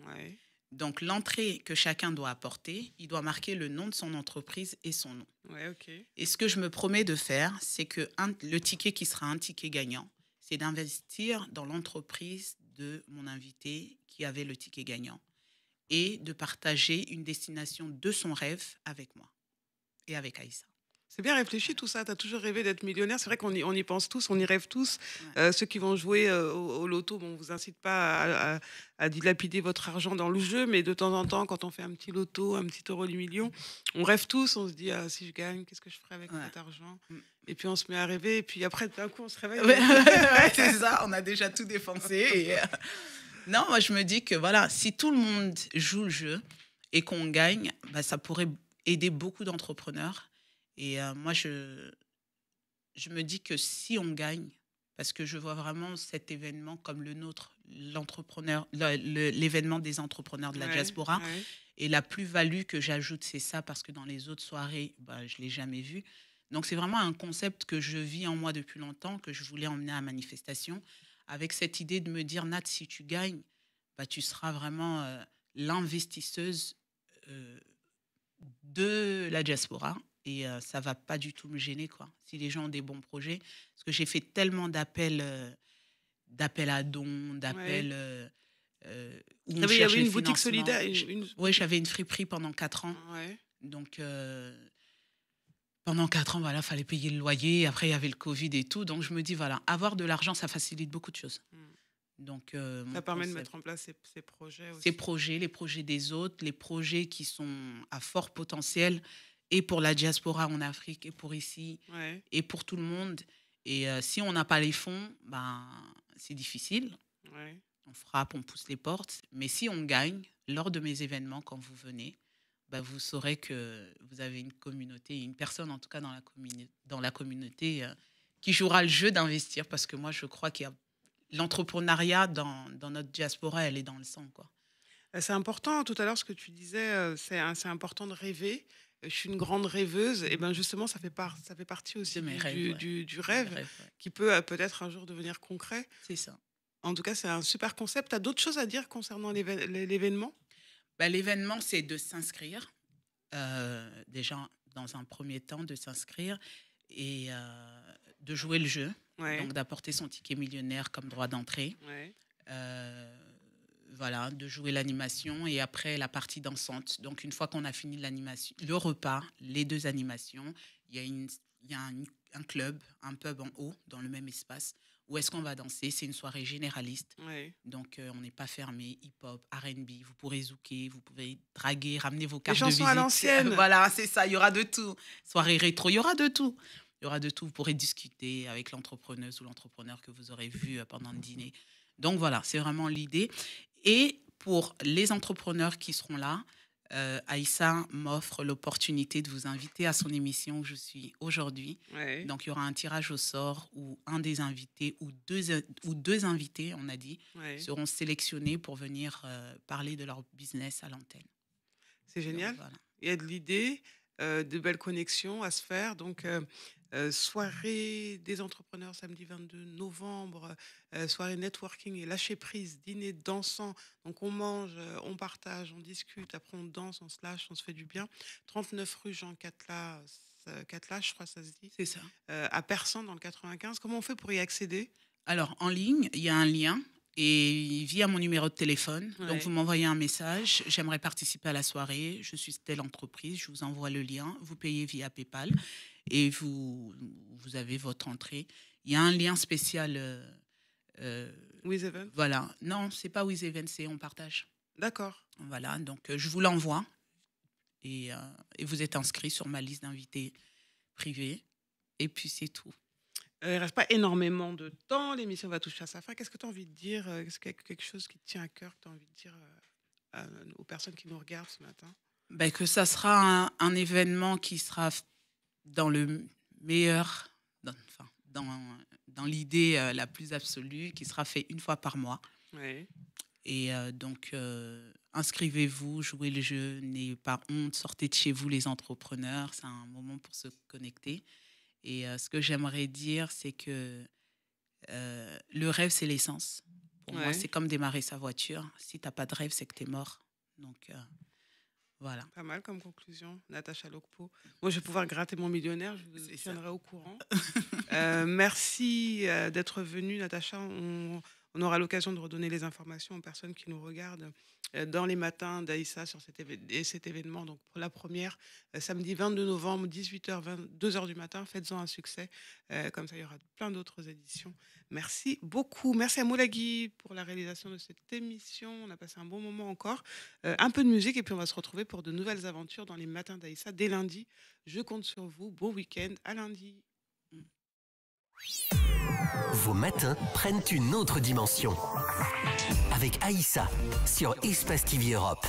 Ouais. Donc, l'entrée que chacun doit apporter, il doit marquer le nom de son entreprise et son nom. Ouais, ok. Et ce que je me promets de faire, c'est que le ticket qui sera un ticket gagnant, c'est d'investir dans l'entreprise de mon invité qui avait le ticket gagnant et de partager une destination de son rêve avec moi et avec Aïssa. C'est bien réfléchi tout ça. Tu as toujours rêvé d'être millionnaire. C'est vrai qu'on y pense tous, on y rêve tous. Ceux qui vont jouer au loto, on ne vous incite pas à dilapider votre argent dans le jeu, mais de temps en temps, quand on fait un petit loto, un petit euro du million, on rêve tous. On se dit, si je gagne, qu'est-ce que je ferai avec cet argent ? Et puis on se met à rêver. Et puis après, d'un coup, on se réveille. C'est ça, on a déjà tout dépensé. Non, moi, je me dis que voilà, si tout le monde joue le jeu et qu'on gagne, ça pourrait aider beaucoup d'entrepreneurs. Et moi, je me dis que si on gagne, parce que je vois vraiment cet événement comme le nôtre, l'événement des entrepreneurs de la diaspora, et la plus-value que j'ajoute, c'est ça, parce que dans les autres soirées, je ne l'ai jamais vu. Donc, c'est vraiment un concept que je vis en moi depuis longtemps, que je voulais emmener à manifestation, avec cette idée de me dire, Nat, si tu gagnes, tu seras vraiment l'investisseuse de la diaspora. Et ça ne va pas du tout me gêner, quoi, si les gens ont des bons projets. Parce que j'ai fait tellement d'appels à dons, d'appels... il y avait une boutique solidaire. Oui, j'avais une friperie pendant 4 ans. Donc, pendant 4 ans, voilà, il fallait payer le loyer. Après, il y avait le Covid et tout. Donc, je me dis, voilà, avoir de l'argent, ça facilite beaucoup de choses. Donc, ça permet de mettre en place ces projets aussi. Ces projets, les projets des autres, les projets qui sont à fort potentiel, et pour la diaspora en Afrique, et pour ici, et pour tout le monde. Et si on n'a pas les fonds, c'est difficile. On frappe, on pousse les portes. Mais si on gagne, lors de mes événements, quand vous venez, vous saurez que vous avez une communauté, une personne en tout cas dans la communauté qui jouera le jeu d'investir, parce que moi, je crois qu'il y a l'entrepreneuriat dans notre diaspora, elle est dans le sang, quoi. C'est important, tout à l'heure, ce que tu disais, c'est important de rêver. Je suis une grande rêveuse. Et bien justement, ça fait partie aussi De mes rêves, du rêve, Ouais. qui peut peut-être un jour devenir concret. C'est ça. En tout cas, c'est un super concept. Tu as d'autres choses à dire concernant l'événement? Bah, l'événement, c'est de s'inscrire. Déjà, dans un premier temps, de s'inscrire et de jouer le jeu. Ouais. Donc, d'apporter son ticket millionnaire comme droit d'entrée. Ouais. Voilà, de jouer l'animation et après la partie dansante. Donc, une fois qu'on a fini l'animation, le repas, les 2 animations, il y a un club, un pub en haut, dans le même espace. Où est-ce qu'on va danser? C'est une soirée généraliste. Ouais. Donc, on n'est pas fermé. Hip-hop, R&B, vous pourrez zouker, vous pouvez draguer, ramener vos cartes de visite. chansons à l'ancienne. Voilà, c'est ça, il y aura de tout. Soirée rétro, il y aura de tout. Il y aura de tout. Vous pourrez discuter avec l'entrepreneuse ou l'entrepreneur que vous aurez vu pendant le dîner. Donc, voilà, c'est vraiment l'idée. Et pour les entrepreneurs qui seront là, Aïssa m'offre l'opportunité de vous inviter à son émission où je suis aujourd'hui. Ouais. Donc, il y aura un tirage au sort où un des invités ou deux invités, on a dit, Ouais. seront sélectionnés pour venir parler de leur business à l'antenne. C'est génial. Donc, voilà. Il y a de l'idée, de belles connexions à se faire. Donc, soirée des entrepreneurs samedi 22 novembre, soirée networking et lâcher prise, dîner dansant. Donc, on mange, on partage, on discute, après on danse, on se lâche, on se fait du bien. 39 rue Jean Catlas, je crois que ça se dit, C'est ça. à Persan dans le 95. Comment on fait pour y accéder? Alors, en ligne, il y a un lien et via mon numéro de téléphone. Ouais. Donc, vous m'envoyez un message. J'aimerais participer à la soirée. Je suis telle entreprise. Je vous envoie le lien. Vous payez via PayPal et vous avez votre entrée. Il y a un lien spécial. With Event. Voilà. Non, c'est pas With Event, c'est On Partage. D'accord. Voilà. Donc, je vous l'envoie et vous êtes inscrit sur ma liste d'invités privés. Et puis, c'est tout. Il ne reste pas énormément de temps. L'émission va toucher à sa fin. Qu'est-ce que tu as envie de dire? Est-ce qu'il y a quelque chose qui te tient à cœur que tu as envie de dire aux personnes qui nous regardent ce matin? Ben, que ça sera un événement qui sera dans le meilleur, dans l'idée la plus absolue, qui sera fait une fois par mois. Ouais. Et donc, inscrivez-vous, jouez le jeu, n'ayez pas honte, sortez de chez vous les entrepreneurs, c'est un moment pour se connecter. Et ce que j'aimerais dire, c'est que le rêve, c'est l'essence. Pour moi, c'est comme démarrer sa voiture. Si tu n'as pas de rêve, c'est que tu es mort. Donc, voilà. Pas mal comme conclusion, Natacha Lokpo. Moi, je vais pouvoir gratter mon millionnaire, je vous tiendrai au courant. Merci d'être venue, Natacha. On aura l'occasion de redonner les informations aux personnes qui nous regardent dans les matins d'Aïssa sur cet événement. Donc, pour la première, samedi 22 novembre, 18h, 22h du matin, faites-en un succès. Comme ça, il y aura plein d'autres éditions. Merci beaucoup. Merci à Moulagui pour la réalisation de cette émission. On a passé un bon moment encore. Un peu de musique et puis on va se retrouver pour de nouvelles aventures dans les matins d'Aïssa dès lundi. Je compte sur vous. Bon week-end. À lundi. Vos matins prennent une autre dimension. Avec Aïssa sur Espace TV Europe.